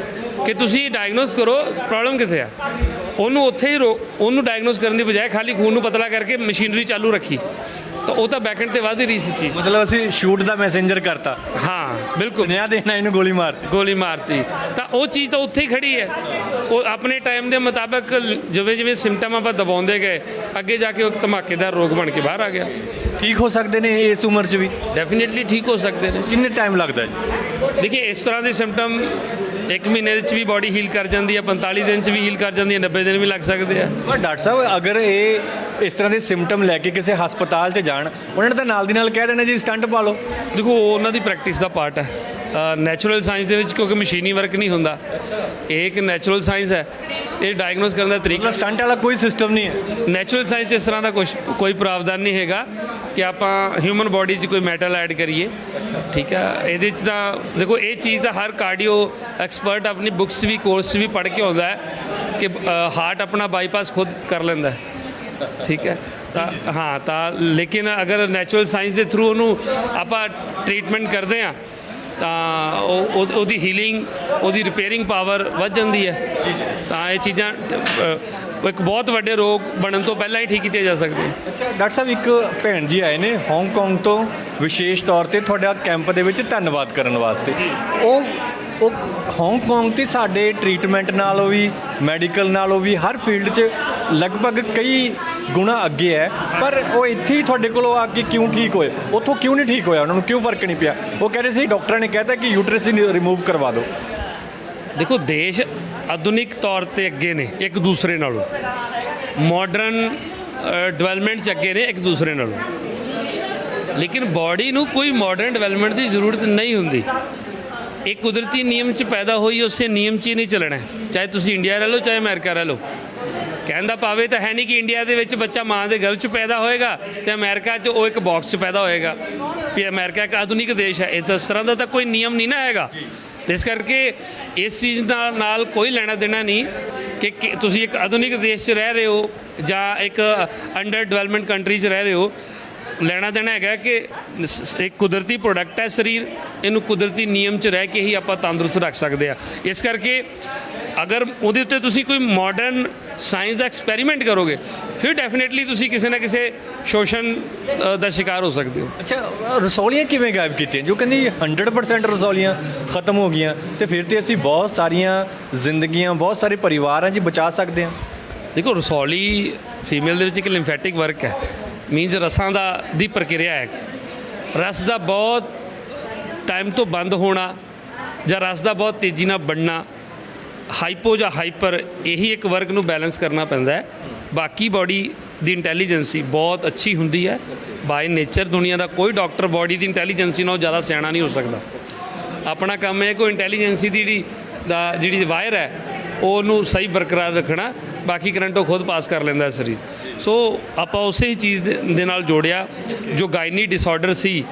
ਕਿ ਤੁਸੀਂ ਡਾਇਗਨੋਸ ਕਰੋ ਪ੍ਰੋਬਲਮ ਕਿੱਥੇ ਆ। ਉਹਨੂੰ ਉੱਥੇ ਹੀ ਉਹਨੂੰ ਡਾਇਗਨੋਸ ਕਰਨ ਦੀ ਬਜਾਏ ਖਾਲੀ ਖੂਨ ਨੂੰ ਪਤਲਾ ਕਰਕੇ ਮਸ਼ੀਨਰੀ ਚਾਲੂ ਰੱਖੀ, ਤਾਂ ਉਹ ਤਾਂ ਬੈਕਐਂਡ ਤੇ ਵੱਧ ਹੀ ਰਹੀ ਸੀ ਚੀਜ਼। ਮਤਲਬ ਅਸੀਂ ਸ਼ੂਟ ਦਾ ਮੈਸੇਂਜਰ ਕਰਤਾ। ਹਾਂ ਬਿਲਕੁਲ, ਨਿਆ ਦੇਣਾ ਇਹਨੂੰ ਗੋਲੀ ਮਾਰਤੀ ਤਾਂ ਉਹ ਚੀਜ਼ ਤਾਂ ਉੱਥੇ ਹੀ ਖੜੀ ਹੈ। ਉਹ ਆਪਣੇ ਟਾਈਮ ਦੇ ਮੁਤਾਬਕ ਜਿਵੇਂ ਜਿਵੇਂ ਸਿੰਪਟਮ ਆਪਾਂ ਦਬਾਉਂਦੇ ਗਏ, ਅੱਗੇ ਜਾ ਕੇ ਉਹ ਧਮਾਕੇਦਾਰ ਰੋਗ ਬਣ ਕੇ ਬਾਹਰ ਆ ਗਿਆ। ਠੀਕ ਹੋ ਸਕਦੇ ਨੇ ਇਸ ਉਮਰ 'ਚ ਵੀ? ਡੈਫੀਨੇਟਲੀ ਠੀਕ ਹੋ ਸਕਦੇ ਨੇ। ਕਿੰਨੇ ਟਾਈਮ ਲੱਗਦਾ ਜੀ? ਦੇਖੀਏ, ਇਸ ਤਰ੍ਹਾਂ ਦੇ ਸਿੰਪਟਮ 1 ਮਹੀਨੇ ਵਿੱਚ ਵੀ ਬਾਡੀ ਹੀਲ ਕਰ ਜਾਂਦੀ ਹੈ, 45 ਦਿਨ 'ਚ ਵੀ ਹੀਲ ਕਰ ਜਾਂਦੀ ਹੈ, 90 ਦਿਨ ਵੀ ਲੱਗ ਸਕਦੇ ਆ। ਪਰ ਡਾਕਟਰ ਸਾਹਿਬ, ਅਗਰ ਇਹ ਇਸ ਤਰ੍ਹਾਂ ਦੇ ਸਿੰਪਟਮ ਲੈ ਕੇ ਕਿਸੇ ਹਸਪਤਾਲ 'ਚ ਜਾਣ, ਉਹਨਾਂ ਨੇ ਤਾਂ ਨਾਲ ਦੀ ਨਾਲ ਕਹਿ ਦੇਣਾ ਜੀ ਸਟੰਟ ਪਾ ਲਓ। ਦੇਖੋ, ਉਹ ਉਹਨਾਂ ਦੀ ਪ੍ਰੈਕਟਿਸ ਦਾ ਪਾਰਟ ਹੈ। ਨੈਚੁਰਲ ਸਾਇੰਸ ਦੇ ਵਿੱਚ ਕਿਉਂਕਿ ਮਸ਼ੀਨੀ ਵਰਕ ਨਹੀਂ ਹੁੰਦਾ, ਇਹ ਇੱਕ ਨੈਚੁਰਲ ਸਾਇੰਸ ਹੈ। ਇਹ ਡਾਇਗਨੋਸ ਕਰਨ ਦਾ ਤਰੀਕਾ, ਸਟੰਟ ਵਾਲਾ ਕੋਈ ਸਿਸਟਮ ਨਹੀਂ ਹੈ। ਨੈਚੁਰਲ ਸਾਇੰਸ ਇਸ ਤਰ੍ਹਾਂ ਦਾ ਕੋਈ ਪ੍ਰਾਵਧਾਨ ਨਹੀਂ ਹੈਗਾ ਕਿ ਆਪਾਂ ਹਿਊਮਨ ਬਾਡੀ 'ਚ ਕੋਈ ਮੈਟਲ ਐਡ ਕਰੀਏ, ਠੀਕ ਹੈ। ਇਹਦੇ 'ਚ ਤਾਂ ਦੇਖੋ, ਇਹ ਚੀਜ਼ ਤਾਂ ਹਰ ਕਾਰਡੀਓ ਐਕਸਪਰਟ ਆਪਣੀ ਬੁੱਕਸ ਵੀ ਕੋਰਸ ਵੀ ਪੜ੍ਹ ਕੇ ਆਉਂਦਾ ਹੈ ਕਿ ਹਾਰਟ ਆਪਣਾ ਬਾਈਪਾਸ ਖੁਦ ਕਰ ਲੈਂਦਾ, ਠੀਕ ਹੈ। ਤਾਂ ਹਾਂ, ਤਾਂ ਲੇਕਿਨ ਅਗਰ ਨੈਚੁਰਲ ਸਾਇੰਸ ਦੇ ਥਰੂ ਉਹਨੂੰ ਆਪਾਂ ਟ੍ਰੀਟਮੈਂਟ ਕਰਦੇ ਹਾਂ ਤਾਂ ਉਹਦੀ ਹੀਲਿੰਗ, ਉਹਦੀ ਰਿਪੇਅਰਿੰਗ ਪਾਵਰ ਵੱਧ ਜਾਂਦੀ ਹੈ। ਤਾਂ ਇਹ ਚੀਜ਼ਾਂ ਇੱਕ ਬਹੁਤ ਵੱਡੇ ਰੋਗ ਬਣਨ ਤੋਂ ਪਹਿਲਾਂ ਹੀ ਠੀਕ ਕੀਤੇ ਜਾ ਸਕਦੇ ਆ। ਡਾਕਟਰ ਸਾਹਿਬ, ਇੱਕ ਭੈਣ ਜੀ ਆਏ ਨੇ ਹਾਂਗਕਾਂਗ ਤੋਂ ਵਿਸ਼ੇਸ਼ ਤੌਰ ਤੇ ਤੁਹਾਡਾ ਕੈਂਪ ਦੇ ਵਿੱਚ ਧੰਨਵਾਦ ਕਰਨ ਵਾਸਤੇ। ਉਹ ਹਾਂਗਕਾਂਗ ਤੇ ਸਾਡੇ ਟ੍ਰੀਟਮੈਂਟ ਨਾਲੋਂ ਵੀ, ਮੈਡੀਕਲ ਨਾਲੋਂ ਵੀ, ਹਰ ਫੀਲਡ 'ਚ ਲਗਭਗ ਕਈ ਗੁਣਾ ਅੱਗੇ ਹੈ, ਪਰ ਉਹ ਇੱਥੇ ਹੀ ਤੁਹਾਡੇ ਕੋਲੋਂ ਆ ਕੇ ਕਿਉਂ ਠੀਕ ਹੋਏ? ਉੱਥੋਂ ਕਿਉਂ ਨਹੀਂ ਠੀਕ ਹੋਇਆ? ਉਹਨਾਂ ਨੂੰ ਕਿਉਂ ਫਰਕ ਨਹੀਂ ਪਿਆ? ਉਹ ਕਹਿ ਰਹੇ ਸੀ ਡਾਕਟਰਾਂ ਨੇ ਕਹਿਤਾ ਕਿ ਯੂਟਰਸ ਹੀ ਰਿਮੂਵ ਕਰਵਾ ਦਿਓ। ਦੇਖੋ, ਦੇਸ਼ ਆਧੁਨਿਕ ਤੌਰ ਤੇ ਅੱਗੇ ਨੇ ਇੱਕ ਦੂਸਰੇ ਨਾਲੋਂ, ਮਾਡਰਨ ਡਿਵੈਲਪਮੈਂਟ 'ਚ ਅੱਗੇ ਨੇ ਇੱਕ ਦੂਸਰੇ ਨਾਲੋਂ, ਲੇਕਿਨ ਬਾਡੀ ਨੂੰ ਕੋਈ ਮਾਡਰਨ ਡਿਵੈਲਪਮੈਂਟ ਦੀ ਜ਼ਰੂਰਤ ਨਹੀਂ ਹੁੰਦੀ। ਇਹ ਕੁਦਰਤੀ ਨਿਯਮ 'ਚ ਪੈਦਾ ਹੋਈ, ਉਸੇ ਨਿਯਮ 'ਚ ਹੀ ਨਹੀਂ ਚੱਲਣਾ, ਚਾਹੇ ਤੁਸੀਂ ਇੰਡੀਆ ਰਹਿ ਲਓ ਚਾਹੇ ਅਮਰੀਕਾ ਰਹਿ ਲਓ। ਕਹਿਣ ਦਾ ਭਾਵ ਇਹ ਤਾਂ ਹੈ ਨਹੀਂ ਕਿ ਇੰਡੀਆ ਦੇ ਵਿੱਚ ਬੱਚਾ ਮਾਂ ਦੇ ਗਰਭ 'ਚ ਪੈਦਾ ਹੋਏਗਾ ਤੇ ਅਮਰੀਕਾ 'ਚ ਉਹ ਇੱਕ ਬਾਕਸ 'ਚ ਪੈਦਾ ਹੋਏਗਾ ਵੀ ਅਮਰੀਕਾ ਇੱਕ ਆਧੁਨਿਕ ਦੇਸ਼ ਹੈ। ਇਸ ਤਰ੍ਹਾਂ ਦਾ ਤਾਂ ਕੋਈ ਨਿਯਮ ਨਹੀਂ ਨਾ ਹੈਗਾ। ਇਸ ਕਰਕੇ ਇਸ ਚੀਜ਼ ਨਾਲ ਕੋਈ ਲੈਣਾ ਦੇਣਾ ਨਹੀਂ ਕਿ ਤੁਸੀਂ ਇੱਕ ਆਧੁਨਿਕ ਦੇਸ਼ 'ਚ ਰਹਿ ਰਹੇ ਹੋ ਜਾਂ ਇੱਕ ਅੰਡਰ ਡਿਵੈਲਪਮੈਂਟ ਕੰਟਰੀ 'ਚ ਰਹਿ ਰਹੇ ਹੋ। ਲੈਣਾ ਦੇਣਾ ਹੈਗਾ ਕਿ ਇੱਕ ਕੁਦਰਤੀ ਪ੍ਰੋਡਕਟ ਹੈ ਸਰੀਰ, ਇਹਨੂੰ ਕੁਦਰਤੀ ਨਿਯਮ 'ਚ ਰਹਿ ਕੇ ਹੀ ਆਪਾਂ ਤੰਦਰੁਸਤ ਰੱਖ ਸਕਦੇ ਆ। ਇਸ ਕਰਕੇ ਅਗਰ ਉਹਦੇ ਉੱਤੇ ਤੁਸੀਂ ਕੋਈ ਮਾਡਰਨ ਸਾਇੰਸ ਦਾ ਐਕਸਪੈਰੀਮੈਂਟ ਕਰੋਗੇ, ਫਿਰ ਡੈਫੀਨੇਟਲੀ ਤੁਸੀਂ ਕਿਸੇ ਨਾ ਕਿਸੇ ਸ਼ੋਸ਼ਣ ਦਾ ਸ਼ਿਕਾਰ ਹੋ ਸਕਦੇ ਹੋ। ਅੱਛਾ, ਰਸੌਲੀਆਂ ਕਿਵੇਂ ਗਾਇਬ ਕੀਤੀਆਂ? ਜੋ ਕਹਿੰਦੀ 100% ਰਸੌਲੀਆਂ ਖਤਮ ਹੋ ਗਈਆਂ, ਤੇ ਫਿਰ ਤੇ ਅਸੀਂ ਬਹੁਤ ਸਾਰੀਆਂ ਜ਼ਿੰਦਗੀਆਂ, ਬਹੁਤ ਸਾਰੇ ਪਰਿਵਾਰਾਂ 'ਚ ਬਚਾ ਸਕਦੇ ਹਾਂ। ਦੇਖੋ, ਰਸੌਲੀ ਫੀਮੇਲ ਦੇ ਵਿੱਚ ਇੱਕ ਲਿੰਫੈਟਿਕ ਵਰਕ ਹੈ, ਮੀਨਸ ਰਸਾਂ ਦੀ ਪ੍ਰਕਿਰਿਆ ਹੈ। ਰਸ ਦਾ ਬਹੁਤ ਟਾਈਮ ਤੋਂ ਬੰਦ ਹੋਣਾ ਜਾਂ ਰਸ ਦਾ ਬਹੁਤ ਤੇਜ਼ੀ ਨਾਲ ਬਣਨਾ, ਹਾਈਪੋ ਜਾਂ ਹਾਈਪਰ, ਇਹੀ ਇੱਕ ਵਰਕ ਨੂੰ ਬੈਲੈਂਸ ਕਰਨਾ ਪੈਂਦਾ ਹੈ। ਬਾਕੀ ਬਾਡੀ ਦੀ ਇੰਟੈਲੀਜੈਂਸੀ ਬਹੁਤ ਅੱਛੀ ਹੁੰਦੀ ਹੈ ਬਾਈ ਨੇਚਰ। ਦੁਨੀਆ ਦਾ ਕੋਈ ਡਾਕਟਰ ਬਾਡੀ ਦੀ ਇੰਟੈਲੀਜੈਂਸੀ ਨਾਲੋਂ ਜ਼ਿਆਦਾ ਸਿਆਣਾ ਨਹੀਂ ਹੋ ਸਕਦਾ। ਆਪਣਾ ਕੰਮ ਹੈ ਕੋਈ ਇੰਟੈਲੀਜੈਂਸੀ ਦੀ ਜਿਹੜੀ ਵਾਇਰ ਹੈ ਉਹਨੂੰ ਸਹੀ ਬਰਕਰਾਰ ਰੱਖਣਾ, ਬਾਕੀ ਕਰੰਟ ਉਹ ਖੁਦ ਪਾਸ ਕਰ ਲੈਂਦਾ ਸਰੀਰ। ਸੋ ਆਪਾਂ ਉਸੇ ਹੀ ਚੀਜ਼ ਦੇ ਨਾਲ ਜੋੜਿਆ। ਜੋ ਗਾਇਨੀ ਡਿਸਆਰਡਰ ਸੀ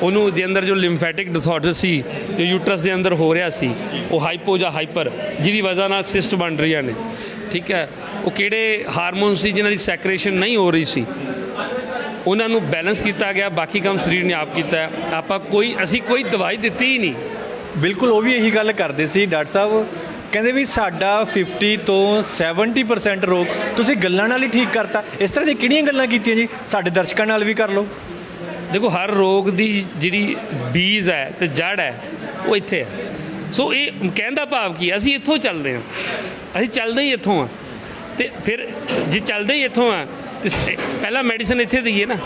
ਉਹਨੂੰ ਦੇ ਅੰਦਰ, ਜੋ ਲਿੰਫੈਟਿਕ ਡਿਸਆਰਡਰ ਸੀ ਜੋ ਯੂਟਰਸ ਦੇ ਅੰਦਰ ਹੋ ਰਿਹਾ ਸੀ, ਉਹ ਹਾਈਪੋ ਜਾਂ ਹਾਈਪਰ, ਜਿਹਦੀ ਵਜ੍ਹਾ ਨਾਲ ਸਿਸਟ ਬਣ ਰਹੀਆਂ ਨੇ, ਠੀਕ ਹੈ, ਉਹ ਕਿਹੜੇ ਹਾਰਮੋਨ ਸੀ ਜਿਨ੍ਹਾਂ ਦੀ ਸੈਕਰੇਸ਼ਨ ਨਹੀਂ ਹੋ ਰਹੀ ਸੀ, ਉਹਨਾਂ ਨੂੰ ਬੈਲੈਂਸ ਕੀਤਾ ਗਿਆ। ਬਾਕੀ ਕੰਮ ਸਰੀਰ ਨੇ ਆਪ ਕੀਤਾ। ਅਸੀਂ ਕੋਈ ਦਵਾਈ ਦਿੱਤੀ ਹੀ ਨਹੀਂ। ਬਿਲਕੁਲ, ਉਹ ਵੀ ਇਹੀ ਗੱਲ ਕਰਦੇ ਸੀ ਡਾਕਟਰ ਸਾਹਿਬ, ਕਹਿੰਦੇ ਵੀ ਸਾਡਾ 50 ਤੋਂ 70% ਰੋਗ ਤੁਸੀਂ ਗੱਲਾਂ ਨਾਲ ਹੀ ਠੀਕ ਕਰਤਾ। ਇਸ ਤਰ੍ਹਾਂ ਦੀਆਂ ਕਿਹੜੀਆਂ ਗੱਲਾਂ ਕੀਤੀਆਂ ਜੀ? ਸਾਡੇ ਦਰਸ਼ਕਾਂ ਨਾਲ ਵੀ ਕਰ ਲਓ। ਦੇਖੋ, ਹਰ ਰੋਗ ਦੀ ਜਿਹੜੀ ਬੀਜ ਹੈ ਤੇ ਜੜ ਹੈ ਉਹ ਇੱਥੇ ਹੈ। ਸੋ ਇਹ ਕਹਿਣ ਦਾ ਭਾਵ ਕੀ, ਅਸੀਂ ਇੱਥੋਂ ਚੱਲਦੇ ਹਾਂ, ਅਸੀਂ ਚੱਲਦੇ ਹੀ ਇੱਥੋਂ ਆ। ਤੇ ਫਿਰ ਜੇ ਚੱਲਦੇ ਹੀ ਇੱਥੋਂ ਆ ਤੇ ਪਹਿਲਾਂ ਮੈਡੀਸਨ ਇੱਥੇ ਦਈਏ ਨਾ।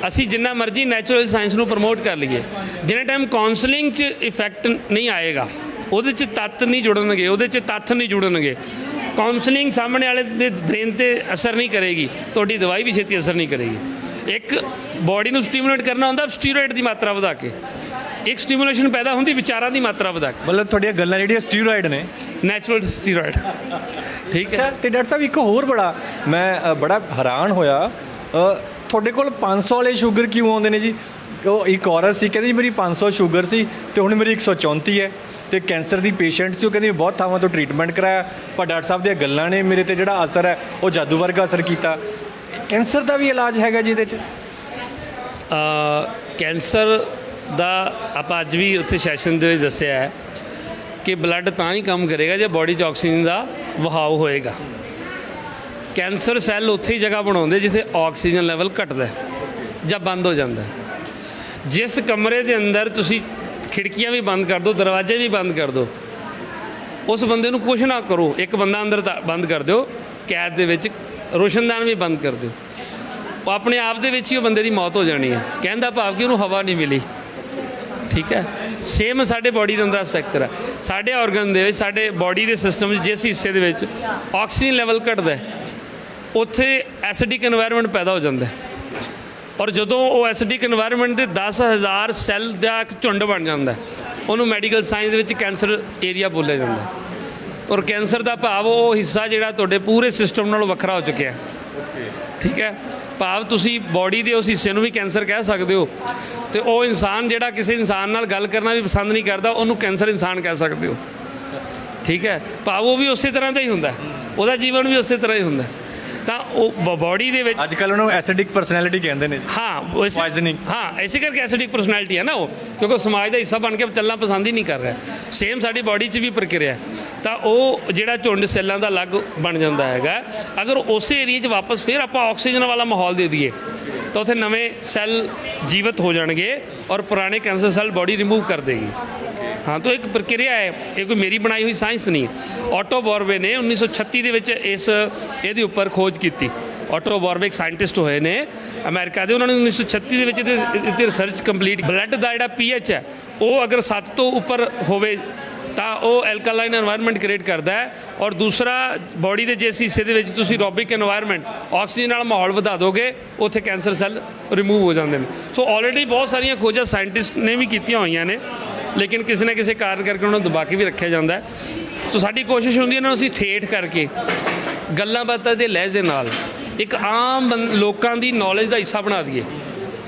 ਅਸੀਂ ਜਿੰਨਾ ਮਰਜ਼ੀ ਨੈਚੁਰਲ ਸਾਇੰਸ ਨੂੰ ਪ੍ਰਮੋਟ ਕਰ ਲਈਏ, ਜਿੰਨਾ ਟਾਈਮ ਕਾਉਂਸਲਿੰਗ 'ਚ ਇਫੈਕਟ ਨਹੀਂ ਆਏਗਾ, ਉਹਦੇ 'ਚ ਤੱਤ ਨਹੀਂ ਜੁੜਨਗੇ, ਉਹਦੇ 'ਚ ਤੱਥ ਨਹੀਂ ਜੁੜਨਗੇ, ਕਾਉਂਸਲਿੰਗ ਸਾਹਮਣੇ ਵਾਲੇ ਦੇ ਬ੍ਰੇਨ 'ਤੇ ਅਸਰ ਨਹੀਂ ਕਰੇਗੀ, ਤੁਹਾਡੀ ਦਵਾਈ ਵੀ ਛੇਤੀ ਅਸਰ ਨਹੀਂ ਕਰੇਗੀ। ਇੱਕ ਬਾਡੀ ਨੂੰ ਸਟੀਮੂਲੇਟ ਕਰਨਾ ਹੁੰਦਾ ਸਟੀਰੋਇਡ ਦੀ ਮਾਤਰਾ ਵਧਾ ਕੇ, ਇੱਕ ਸਟੀਮੂਲੇਸ਼ਨ ਪੈਦਾ ਹੁੰਦੀ ਵਿਚਾਰਾਂ ਦੀ ਮਾਤਰਾ ਵਧਾ ਕੇ। ਮਤਲਬ ਤੁਹਾਡੀਆਂ ਗੱਲਾਂ ਜਿਹੜੀਆਂ ਸਟੀਰੋਇਡ ਨੇ, ਨੈਚੁਰਲ ਸਟੀਰੋਇਡ, ਠੀਕ ਹੈ। ਤੇ ਡਾਕਟਰ ਸਾਹਿਬ, ਇੱਕ ਹੋਰ ਮੈਂ ਬੜਾ ਹੈਰਾਨ ਹੋਇਆ, ਤੁਹਾਡੇ ਕੋਲ 500 ਵਾਲੇ ਸ਼ੂਗਰ ਕਿਉਂ ਆਉਂਦੇ ਨੇ ਜੀ? ਉਹ ਇੱਕ ਔਰਤ ਸੀ, ਕਹਿੰਦੀ ਮੇਰੀ 500 ਸ਼ੂਗਰ ਸੀ ਤੇ ਹੁਣ ਮੇਰੀ 134 ਹੈ, ਤੇ ਕੈਂਸਰ ਦੀ ਪੇਸ਼ੈਂਟ ਸੀ। ਉਹ ਕਹਿੰਦੀ ਬਹੁਤ ਥਾਵਾਂ ਤੋਂ ਟ੍ਰੀਟਮੈਂਟ ਕਰਾਇਆ, ਪਰ ਡਾਕਟਰ ਸਾਹਿਬ ਦੀਆਂ ਗੱਲਾਂ ਨੇ ਮੇਰੇ ਤੇ ਜਿਹੜਾ ਅਸਰ ਹੈ ਉਹ ਜਾਦੂ ਵਰਗਾ ਅਸਰ ਕੀਤਾ। ਕੈਂਸਰ ਦਾ ਵੀ ਇਲਾਜ ਹੈਗਾ ਜੀ ਇਹਦੇ 'ਚ? ਕੈਂਸਰ ਦਾ ਆਪਾਂ ਅੱਜ ਵੀ ਉੱਥੇ ਸੈਸ਼ਨ ਦੇ ਵਿੱਚ ਦੱਸਿਆ ਹੈ ਕਿ ਬਲੱਡ ਤਾਂ ਹੀ ਕੰਮ ਕਰੇਗਾ ਜੇ ਬਾਡੀ 'ਚ ਆਕਸੀਜਨ ਦਾ ਵਹਾਅ ਹੋਏਗਾ। ਕੈਂਸਰ ਸੈੱਲ ਉੱਥੇ ਹੀ ਜਗ੍ਹਾ ਬਣਾਉਂਦੇ ਜਿੱਥੇ ਆਕਸੀਜਨ ਲੈਵਲ ਘਟਦਾ ਜਾਂ ਬੰਦ ਹੋ ਜਾਂਦਾ। ਜਿਸ ਕਮਰੇ ਦੇ ਅੰਦਰ ਤੁਸੀਂ ਖਿੜਕੀਆਂ ਵੀ ਬੰਦ ਕਰ ਦਿਓ, ਦਰਵਾਜ਼ੇ ਵੀ ਬੰਦ ਕਰ ਦਿਓ, ਉਸ ਬੰਦੇ ਨੂੰ ਕੁਛ ਨਾ ਕਰੋ, ਇੱਕ ਬੰਦਾ ਅੰਦਰ ਬੰਦ ਕਰ ਦਿਓ ਕੈਦ ਦੇ ਵਿੱਚ, ਰੋਸ਼ਨਦਾਨ ਵੀ ਬੰਦ ਕਰ ਦਿਓ, ਉਹ ਆਪਣੇ ਆਪ ਦੇ ਵਿੱਚ ਹੀ ਉਹ ਬੰਦੇ ਦੀ ਮੌਤ ਹੋ ਜਾਣੀ ਹੈ। ਕਹਿਣ ਦਾ ਭਾਵ ਕਿ ਉਹਨੂੰ ਹਵਾ ਨਹੀਂ ਮਿਲੀ, ਠੀਕ ਹੈ। ਸੇਮ ਸਾਡੇ ਬਾਡੀ ਦੇ ਅੰਦਰ ਸਟਰਕਚਰ ਹੈ। ਸਾਡੇ ਆਰਗਨ ਦੇ ਵਿੱਚ, ਸਾਡੇ ਬਾਡੀ ਦੇ ਸਿਸਟਮ ਵਿੱਚ ਜਿਸ ਹਿੱਸੇ ਦੇ ਵਿੱਚ ਆਕਸੀਜਨ ਲੈਵਲ ਘਟਦਾ ਉੱਥੇ ਐਸਿਡਿਕ এনवायरमेंट ਪੈਦਾ ਹੋ ਜਾਂਦਾ, ਔਰ ਜਦੋਂ ਉਹ ਐਸਿਡਿਕ এনवायरमेंट ਦੇ 10,000 ਸੈੱਲ ਦਾ ਇੱਕ ਝੁੰਡ ਬਣ ਜਾਂਦਾ, ਉਹਨੂੰ ਮੈਡੀਕਲ ਸਾਇੰਸ ਦੇ ਵਿੱਚ ਕੈਂਸਰ ਏਰੀਆ ਬੋਲਿਆ ਜਾਂਦਾ। ਔਰ ਕੈਂਸਰ ਦਾ ਭਾਵ ਉਹ ਹਿੱਸਾ ਜਿਹੜਾ ਤੁਹਾਡੇ ਪੂਰੇ ਸਿਸਟਮ ਨਾਲੋਂ ਵੱਖਰਾ ਹੋ ਚੁੱਕਿਆ, ਠੀਕ ਹੈ। ਭਾਵ ਤੁਸੀਂ ਬਾਡੀ ਦੇ ਉਸ ਹਿੱਸੇ ਨੂੰ ਵੀ ਕੈਂਸਰ ਕਹਿ ਸਕਦੇ ਹੋ, ਤੇ ਉਹ ਇਨਸਾਨ ਜਿਹੜਾ ਕਿਸੇ ਇਨਸਾਨ ਨਾਲ ਗੱਲ ਕਰਨਾ ਵੀ ਪਸੰਦ ਨਹੀਂ ਕਰਦਾ, ਉਹਨੂੰ ਕੈਂਸਰ ਇਨਸਾਨ ਕਹਿ ਸਕਦੇ ਹੋ, ਠੀਕ ਹੈ। ਭਾਵ ਉਹ ਵੀ ਉਸੇ ਤਰ੍ਹਾਂ ਦਾ ਹੀ ਹੁੰਦਾ, ਉਹਦਾ ਜੀਵਨ ਵੀ ਉਸੇ ਤਰ੍ਹਾਂ ਹੀ ਹੁੰਦਾ। ਤਾਂ ਉਹ ਬਾਡੀ ਦੇ ਵਿੱਚ ਅੱਜ ਕੱਲ੍ਹ ਉਹਨੂੰ ਐਸਿਡਿਕ ਪਰਸਨੈਲਿਟੀ ਕਹਿੰਦੇ ਨੇ। ਹਾਂ Poisoning। ਹਾਂ ਇਸੇ ਕਰਕੇ ਐਸਿਡਿਕ ਪਰਸਨੈਲਿਟੀ ਹੈ ਨਾ ਉਹ, ਕਿਉਂਕਿ ਉਹ ਸਮਾਜ ਦਾ ਹਿੱਸਾ ਬਣ ਕੇ ਚੱਲਣਾ ਪਸੰਦ ਹੀ ਨਹੀਂ ਕਰ ਰਿਹਾ। ਸੇਮ ਸਾਡੀ ਬਾਡੀ 'ਚ ਵੀ ਪ੍ਰਕਿਰਿਆ, ਤਾਂ ਉਹ ਜਿਹੜਾ ਝੁੰਡ ਸੈੱਲਾਂ ਦਾ ਅਲੱਗ ਬਣ ਜਾਂਦਾ ਹੈਗਾ। ਅਗਰ ਉਸੇ ਏਰੀਏ 'ਚ ਵਾਪਸ ਫਿਰ ਆਪਾਂ ਆਕਸੀਜਨ ਵਾਲਾ ਮਾਹੌਲ ਦੇ ਦਈਏ ਤਾਂ ਉੱਥੇ ਨਵੇਂ ਸੈੱਲ ਜੀਵਤ ਹੋ ਜਾਣਗੇ ਔਰ ਪੁਰਾਣੇ ਕੈਂਸਰ ਸੈੱਲ ਬਾਡੀ ਰਿਮੂਵ ਕਰ ਦੇਗੀ। ਹਾਂ, ਤਾਂ ਇੱਕ ਪ੍ਰਕਿਰਿਆ ਹੈ, ਇਹ ਕੋਈ ਮੇਰੀ ਬਣਾਈ ਹੋਈ ਸਾਇੰਸ ਨਹੀਂ ਹੈ। ਆਟੋ ਬੋਰਬੇ ਨੇ 1936 ਦੇ ਵਿੱਚ ਇਹਦੇ ਉੱਪਰ ਖੋਜ ਕੀਤੀ। ਆਟੋ ਬੋਰਬੇ ਇੱਕ ਸਾਇੰਟਿਸਟ ਹੋਏ ਨੇ ਅਮਰੀਕਾ ਦੇ, ਉਹਨਾਂ ਨੇ 1936 ਦੇ ਵਿੱਚ ਇਹਤੇ ਰਿਸਰਚ ਕੰਪਲੀਟ। ਬਲੱਡ ਦਾ ਜਿਹੜਾ ਪੀਐਚ ਹੈ ਉਹ ਅਗਰ 7 ਤੋਂ ਉੱਪਰ ਹੋਵੇ ਤਾਂ ਉਹ ਐਲਕਾਲਾਈਨ এনवायरमेंट ਕ੍ਰੀਏਟ ਕਰਦਾ ਹੈ, ਔਰ ਦੂਸਰਾ ਬਾਡੀ ਦੇ ਜਿਸ ਹਿੱਸੇ ਦੇ ਵਿੱਚ ਤੁਸੀਂ ਐਰੋਬਿਕ এনवायरमेंट ਆਕਸੀਜਨ ਨਾਲ ਮਾਹੌਲ ਵਧਾ ਦੋਗੇ ਉੱਥੇ ਕੈਂਸਰ ਸੈੱਲ ਰਿਮੂਵ ਹੋ ਜਾਂਦੇ ਨੇ। ਸੋ ਆਲਰੇਡੀ ਬਹੁਤ ਸਾਰੀਆਂ ਖੋਜਾਂ ਸਾਇੰਟਿਸਟ ਨੇ ਵੀ ਕੀਤੀਆਂ ਹੋਈਆਂ ਨੇ, ਲੇਕਿਨ ਕਿਸੇ ਨਾ ਕਿਸੇ ਕਾਰਨ ਕਰਕੇ ਉਹਨਾਂ ਨੂੰ ਦਬਾ ਕੇ ਵੀ ਰੱਖਿਆ ਜਾਂਦਾ ਹੈ। ਸੋ ਸਾਡੀ ਕੋਸ਼ਿਸ਼ ਹੁੰਦੀ ਹੈ ਇਹਨਾਂ ਨੂੰ ਅਸੀਂ ਠੇਠ ਕਰਕੇ ਗੱਲਾਂ ਬਾਤਾਂ ਦੇ ਲਹਿਜੇ ਨਾਲ ਇੱਕ ਆਮ ਲੋਕਾਂ ਦੀ ਨੌਲੇਜ ਦਾ ਹਿੱਸਾ ਬਣਾ ਦਈਏ,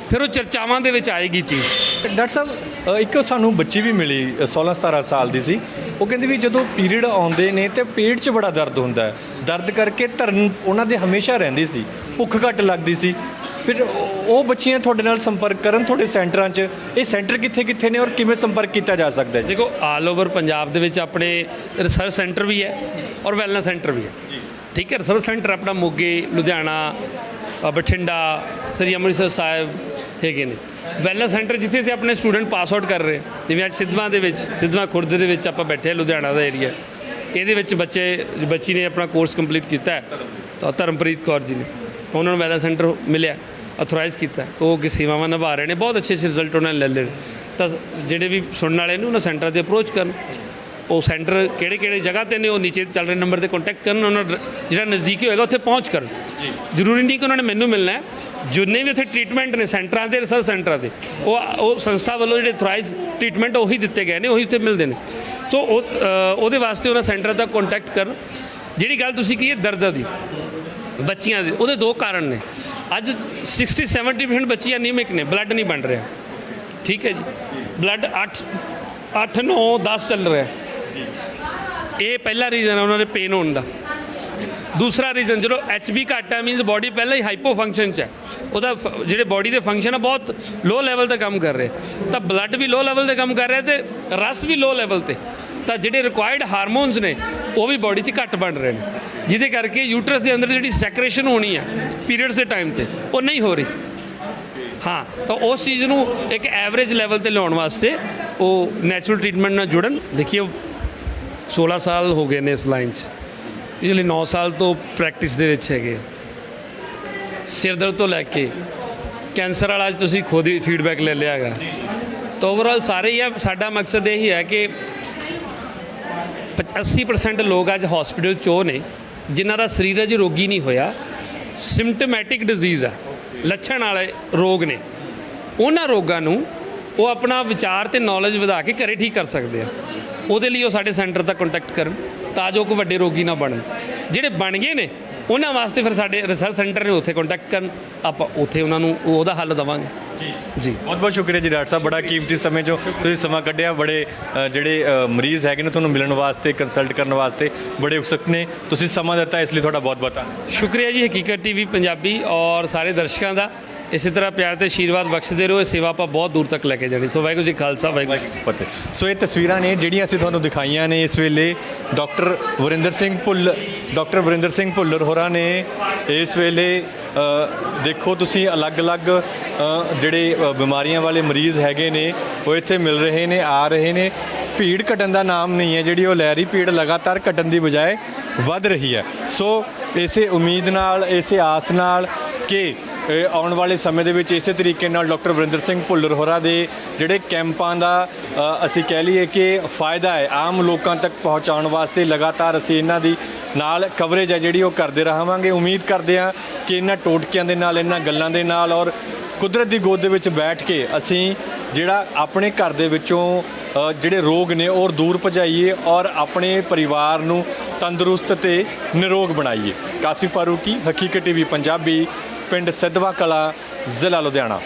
ਫਿਰ ਉਹ ਚਰਚਾਵਾਂ ਦੇ ਵਿੱਚ ਆਏਗੀ ਚੀਜ਼। ਡਾਕਟਰ ਸਾਹਿਬ, ਇੱਕ ਸਾਨੂੰ ਬੱਚੀ ਵੀ ਮਿਲੀ 16-17 ਸਾਲ ਦੀ ਸੀ। ਉਹ ਕਹਿੰਦੀ ਵੀ ਜਦੋਂ ਪੀਰੀਅਡ ਆਉਂਦੇ ਨੇ ਤੇ ਪੇਟ 'ਚ ਬੜਾ ਦਰਦ ਹੁੰਦਾ ਹੈ, ਦਰਦ ਕਰਕੇ ਧਰਨ ਉਹਨਾਂ ਦੇ ਹਮੇਸ਼ਾ ਰਹਿੰਦੀ ਸੀ, ਭੁੱਖ ਘੱਟ ਲੱਗਦੀ ਸੀ। ਫਿਰ ਉਹ ਬੱਚੀਆਂ ਤੁਹਾਡੇ ਨਾਲ ਸੰਪਰਕ ਕਰਨ ਤੁਹਾਡੇ ਸੈਂਟਰਾਂ 'ਚ, ਇਹ ਸੈਂਟਰ ਕਿੱਥੇ ਨੇ ਔਰ ਕਿਵੇਂ ਸੰਪਰਕ ਕੀਤਾ ਜਾ ਸਕਦਾ ਹੈ? ਦੇਖੋ, ਆਲ ਓਵਰ ਪੰਜਾਬ ਦੇ ਵਿੱਚ ਆਪਣੇ ਰਿਸਰਚ ਸੈਂਟਰ ਵੀ ਹੈ ਔਰ ਵੈਲਨੈਸ ਸੈਂਟਰ ਵੀ ਹੈ। ਠੀਕ ਹੈ, ਰਿਸਰਚ ਸੈਂਟਰ ਆਪਣਾ ਮੋਗੇ, ਲੁਧਿਆਣਾ, ਬਠਿੰਡਾ, ਸ੍ਰੀ ਅੰਮ੍ਰਿਤਸਰ ਸਾਹਿਬ ਹੈਗੇ ਨੇ। ਵੈਲਨੈਸ ਸੈਂਟਰ ਜਿੱਥੇ ਤੇ ਆਪਣੇ ਸਟੂਡੈਂਟ ਪਾਸ ਆਊਟ ਕਰ ਰਹੇ, ਜਿਵੇਂ ਅੱਜ ਸਿੱਧਵਾਂ ਖੁਰਦ ਦੇ ਵਿੱਚ ਆਪਾਂ ਬੈਠੇ, ਲੁਧਿਆਣਾ ਦਾ ਏਰੀਆ, ਇਹਦੇ ਵਿੱਚ ਬੱਚੀ ਨੇ ਆਪਣਾ ਕੋਰਸ ਕੰਪਲੀਟ ਕੀਤਾ ਹੈ, ਤਾਂ ਧਰਮਪ੍ਰੀਤ ਕੌਰ ਜੀ ਨੇ, ਤਾਂ ਉਹਨਾਂ ਨੂੰ ਵੈਲਨੈਸ ਸੈਂਟਰ ਮਿਲਿਆ, ਅਥੋਰਾਈਜ਼ ਕੀਤਾ, ਤਾਂ ਉਹ ਅੱਗੇ ਸੇਵਾਵਾਂ ਨਿਭਾ ਰਹੇ ਨੇ। ਬਹੁਤ ਅੱਛੇ ਰਿਜ਼ਲਟ ਉਹਨਾਂ ਨੇ ਲੈ ਲਏ। ਤਾਂ ਜਿਹੜੇ ਵੀ ਸੁਣਨ ਵਾਲੇ ਨੇ ਉਹਨਾਂ ਸੈਂਟਰ 'ਤੇ ਅਪਰੋਚ ਕਰਨ। ਉਹ ਸੈਂਟਰ ਕਿਹੜੇ ਜਗ੍ਹਾ 'ਤੇ ਨੇ ਉਹ ਨੀਚੇ ਚੱਲ ਰਹੇ ਨੰਬਰ 'ਤੇ ਕੰਟੈਕਟ ਕਰਨ, ਉਹਨਾਂ ਜਿਹੜਾ ਨਜ਼ਦੀਕੀ ਹੋਏਗਾ ਉੱਥੇ ਪਹੁੰਚ ਕਰਨ। ਜ਼ਰੂਰੀ ਨਹੀਂ ਕਿ ਉਹਨਾਂ ਨੇ ਮੈਨੂੰ ਮਿਲਣਾ ਹੈ, ਜਿੰਨੇ ਵੀ ਉੱਥੇ ਟ੍ਰੀਟਮੈਂਟ ਨੇ ਸੈਂਟਰਾਂ 'ਤੇ, ਰਿਸਰਚ ਸੈਂਟਰਾਂ 'ਤੇ, ਉਹ ਸੰਸਥਾ ਵੱਲੋਂ ਜਿਹੜੇ ਅਥੋਰਾਈਜ਼ ਟ੍ਰੀਟਮੈਂਟ ਉਹੀ ਦਿੱਤੇ ਗਏ ਨੇ, ਉਹੀ ਉੱਥੇ ਮਿਲਦੇ ਨੇ। ਸੋ ਉਹਦੇ ਵਾਸਤੇ ਉਹਨਾਂ ਸੈਂਟਰ ਤੱਕ ਕੰਟੈਕਟ ਕਰਨ। ਜਿਹੜੀ ਗੱਲ ਤੁਸੀਂ ਕਹੀ ਹੈ ਦਰਦ ਦੀ ਬੱਚੀਆਂ ਦੇ, ਉਹਦੇ 2 ਕਾਰਨ ਨੇ। ਅੱਜ 60-70% ਬੱਚੀਆਂ ਅਨੀਮਿਕ ਨੇ, ਬਲੱਡ ਨਹੀਂ ਬਣ ਰਿਹਾ। ਠੀਕ ਹੈ ਜੀ, ਬਲੱਡ 8, 9, 10 ਚੱਲ ਰਿਹਾ। ਇਹ ਪਹਿਲਾ ਰੀਜ਼ਨ ਹੈ ਉਹਨਾਂ ਦੇ ਪੇਨ ਹੋਣ ਦਾ। ਦੂਸਰਾ ਰੀਜ਼ਨ, ਜਦੋਂ HB ਘੱਟ ਹੈ ਮੀਨਸ ਬਾਡੀ ਪਹਿਲਾਂ ਹੀ ਹਾਈਪੋ ਫੰਕਸ਼ਨ 'ਚ ਹੈ, ਉਹਦਾ ਜਿਹੜੇ ਬਾਡੀ ਦੇ ਫੰਕਸ਼ਨ ਆ ਬਹੁਤ ਲੋ ਲੈਵਲ 'ਤੇ ਕੰਮ ਕਰ ਰਹੇ, ਤਾਂ ਬਲੱਡ ਵੀ ਲੋ ਲੈਵਲ 'ਤੇ ਕੰਮ ਕਰ ਰਿਹਾ ਤੇ ਰਸ ਵੀ ਲੋ ਲੈਵਲ 'ਤੇ, ਤਾਂ ਜਿਹੜੇ ਰਿਕੁਆਇਰਡ ਹਾਰਮੋਨਸ ਨੇ ਉਹ ਵੀ ਬਾਡੀ 'ਚ ਘੱਟ ਬਣ ਰਹੇ ਨੇ, ਜਿਹਦੇ ਕਰਕੇ ਯੂਟਰਸ ਦੇ ਅੰਦਰ ਜਿਹੜੀ ਸੈਕਰੇਸ਼ਨ ਹੋਣੀ ਹੈ ਪੀਰੀਅਡਸ ਦੇ ਟਾਈਮ 'ਤੇ ਉਹ ਨਹੀਂ ਹੋ ਰਹੀ। ਹਾਂ, ਤਾਂ ਉਸ ਚੀਜ਼ ਨੂੰ ਇੱਕ ਐਵਰੇਜ ਲੈਵਲ 'ਤੇ ਲਿਆਉਣ ਵਾਸਤੇ ਉਹ ਨੈਚੁਰਲ ਟ੍ਰੀਟਮੈਂਟ ਨਾਲ ਜੁੜਨ। ਦੇਖੀਏ 16 ਸਾਲ ਹੋ ਗਏ ਨੇ ਇਸ ਲਾਈਨ 'ਚ, ਪਿਛਲੇ 9 ਸਾਲ ਤੋਂ ਪ੍ਰੈਕਟਿਸ ਦੇ ਵਿੱਚ ਹੈਗੇ। ਸਿਰ ਦਰਦ ਤੋਂ ਲੈ ਕੇ ਕੈਂਸਰ ਵਾਲਾ ਅੱਜ ਤੁਸੀਂ ਖੁਦ ਹੀ ਫੀਡਬੈਕ ਲੈ ਲਿਆ ਹੈਗਾ। ਤਾਂ ਓਵਰਆਲ ਸਾਰੇ ਹੀ ਆ, ਸਾਡਾ ਮਕਸਦ ਇਹੀ ਹੈ ਕਿ 80% ਲੋਕ ਅੱਜ ਹਸਪੀਟਲ 'ਚ ਉਹ ਨੇ ਜਿਨ੍ਹਾਂ ਦਾ ਸਰੀਰ ਅਜੇ ਰੋਗੀ ਨਹੀਂ ਹੋਇਆ, ਸਿੰਪਟੋਮੈਟਿਕ ਡਿਜ਼ੀਜ਼ ਆ, ਲੱਛਣ ਵਾਲੇ ਰੋਗ ਨੇ। ਉਹਨਾਂ ਰੋਗਾਂ ਨੂੰ ਉਹ ਆਪਣਾ ਵਿਚਾਰ ਤੇ ਨੌਲੇਜ ਵਧਾ ਕੇ ਘਰੇ ਠੀਕ ਕਰ ਸਕਦੇ ਆ। ਉਹਦੇ ਲਈ ਉਹ ਸਾਡੇ ਸੈਂਟਰ ਤੱਕ ਕੰਟੈਕਟ ਕਰਨ ਤਾਂ ਜੋ ਕੋਈ ਵੱਡੇ ਰੋਗੀ ਨਾ ਬਣਨ। ਜਿਹੜੇ ਬਣ ਗਏ ਨੇ ਉਹਨਾਂ ਵਾਸਤੇ ਫਿਰ ਸਾਡੇ ਰਿਸਰਚ ਸੈਂਟਰ ਨੇ ਉੱਥੇ ਕੰਟੈਕਟ ਕਰਨ, ਆਪਾਂ ਉੱਥੇ ਉਹਨਾਂ ਨੂੰ ਉਹਦਾ ਹੱਲ ਦੇਵਾਂਗੇ। ਜੀ ਬਹੁਤ ਬਹੁਤ ਸ਼ੁਕਰੀਆ ਜੀ ਡਾਕਟਰ ਸਾਹਿਬ, ਬੜਾ ਕੀਮਤੀ ਸਮੇਂ 'ਚੋਂ ਤੁਸੀਂ ਸਮਾਂ ਕੱਢਿਆ। ਬੜੇ ਜਿਹੜੇ ਮਰੀਜ਼ ਹੈਗੇ ਨੇ ਤੁਹਾਨੂੰ ਮਿਲਣ ਵਾਸਤੇ, ਕੰਸਲਟ ਕਰਨ ਵਾਸਤੇ ਬੜੇ ਉਤਸੁਕ ਨੇ, ਤੁਸੀਂ ਸਮਾਂ ਦਿੱਤਾ ਇਸ ਲਈ ਤੁਹਾਡਾ ਬਹੁਤ ਬਹੁਤ ਧੰਨਵਾਦ। ਸ਼ੁਕਰੀਆ ਜੀ ਹਕੀਕਤ TV ਪੰਜਾਬੀ ਔਰ ਸਾਰੇ ਦਰਸ਼ਕਾਂ ਦਾ। ਇਸੇ ਤਰ੍ਹਾਂ ਪਿਆਰ ਤੇ ਆਸ਼ੀਰਵਾਦ ਬਖਸ਼ਦੇ ਰਹੋ, ਇਹ ਸੇਵਾ ਆਪਾਂ ਬਹੁਤ ਦੂਰ ਤੱਕ ਲੈ ਕੇ ਜਾਣੀ। ਸੋ ਵਾਹਿਗੁਰੂ ਜੀ ਖਾਲਸਾ, ਵਾਹਿਗੁਰੂ ਜੀ ਕੀ ਫਤਿਹ। ਸੋ ਇਹ ਤਸਵੀਰਾਂ ਨੇ ਜਿਹੜੀਆਂ ਅਸੀਂ ਤੁਹਾਨੂੰ ਦਿਖਾਈਆਂ ਨੇ ਇਸ ਵੇਲੇ ਡਾਕਟਰ ਵਰਿੰਦਰ ਸਿੰਘ ਭੁੱਲਰ ਹੋਰਾਂ ਨੇ ਇਸ ਵੇਲੇ ਦੇਖੋ ਤੁਸੀਂ ਅਲੱਗ-ਅਲੱਗ ਜਿਹੜੇ ਬਿਮਾਰੀਆਂ ਵਾਲੇ ਮਰੀਜ਼ ਹੈਗੇ ਨੇ ਉਹ ਇੱਥੇ ਮਿਲ ਰਹੇ ਨੇ, ਆ ਰਹੇ ਨੇ। ਭੀੜ ਘਟਣ ਦਾ ਨਾਮ ਨਹੀਂ ਹੈ, ਜਿਹੜੀ ਉਹ ਲੈ ਰਹੀ ਭੀੜ ਲਗਾਤਾਰ ਘਟਣ ਦੀ ਬਜਾਏ ਵੱਧ ਰਹੀ ਹੈ। ਸੋ ਇਸੇ ਉਮੀਦ ਨਾਲ, ਇਸੇ ਆਸ ਨਾਲ ਕਿ ਆਉਣ ਵਾਲੇ ਸਮੇਂ ਦੇ ਵਿੱਚ ਇਸੇ ਤਰੀਕੇ ਨਾਲ ਡਾਕਟਰ ਵਰਿੰਦਰ ਸਿੰਘ ਭੁੱਲਰ ਹੋਰਾਂ ਦੇ ਜਿਹੜੇ ਕੈਂਪਾਂ ਦਾ ਅਸੀਂ ਕਹਿ ਲਈਏ ਕਿ ਫਾਇਦਾ ਹੈ ਆਮ ਲੋਕਾਂ ਤੱਕ ਪਹੁੰਚਾਉਣ ਵਾਸਤੇ ਲਗਾਤਾਰ ਅਸੀਂ ਇਹਨਾਂ ਦੀ ਨਾਲ ਕਵਰੇਜ ਹੈ ਜਿਹੜੀ ਉਹ ਕਰਦੇ ਰਹਾਂਗੇ। ਉਮੀਦ ਕਰਦੇ ਹਾਂ ਕਿ ਇਹਨਾਂ ਟੋਟਕਿਆਂ ਦੇ ਨਾਲ, ਇਹਨਾਂ ਗੱਲਾਂ ਦੇ ਨਾਲ ਔਰ ਕੁਦਰਤ ਦੀ ਗੋਦ ਦੇ ਵਿੱਚ ਬੈਠ ਕੇ ਅਸੀਂ ਜਿਹੜਾ ਆਪਣੇ ਘਰ ਦੇ ਵਿੱਚੋਂ ਜਿਹੜੇ ਰੋਗ ਨੇ ਉਹ ਦੂਰ ਭਜਾਈਏ ਔਰ ਆਪਣੇ ਪਰਿਵਾਰ ਨੂੰ ਤੰਦਰੁਸਤ ਤੇ ਨਿਰੋਗ ਬਣਾਈਏ। ਕਾਸਿਫ ਫਾਰੂਕੀ, ਹਕੀਕਤ TV ਪੰਜਾਬੀ, ਪਿੰਡ ਸਿੱਧਵਾਂ ਕਲਾਂ, ਜ਼ਿਲ੍ਹਾ ਲੁਧਿਆਣਾ।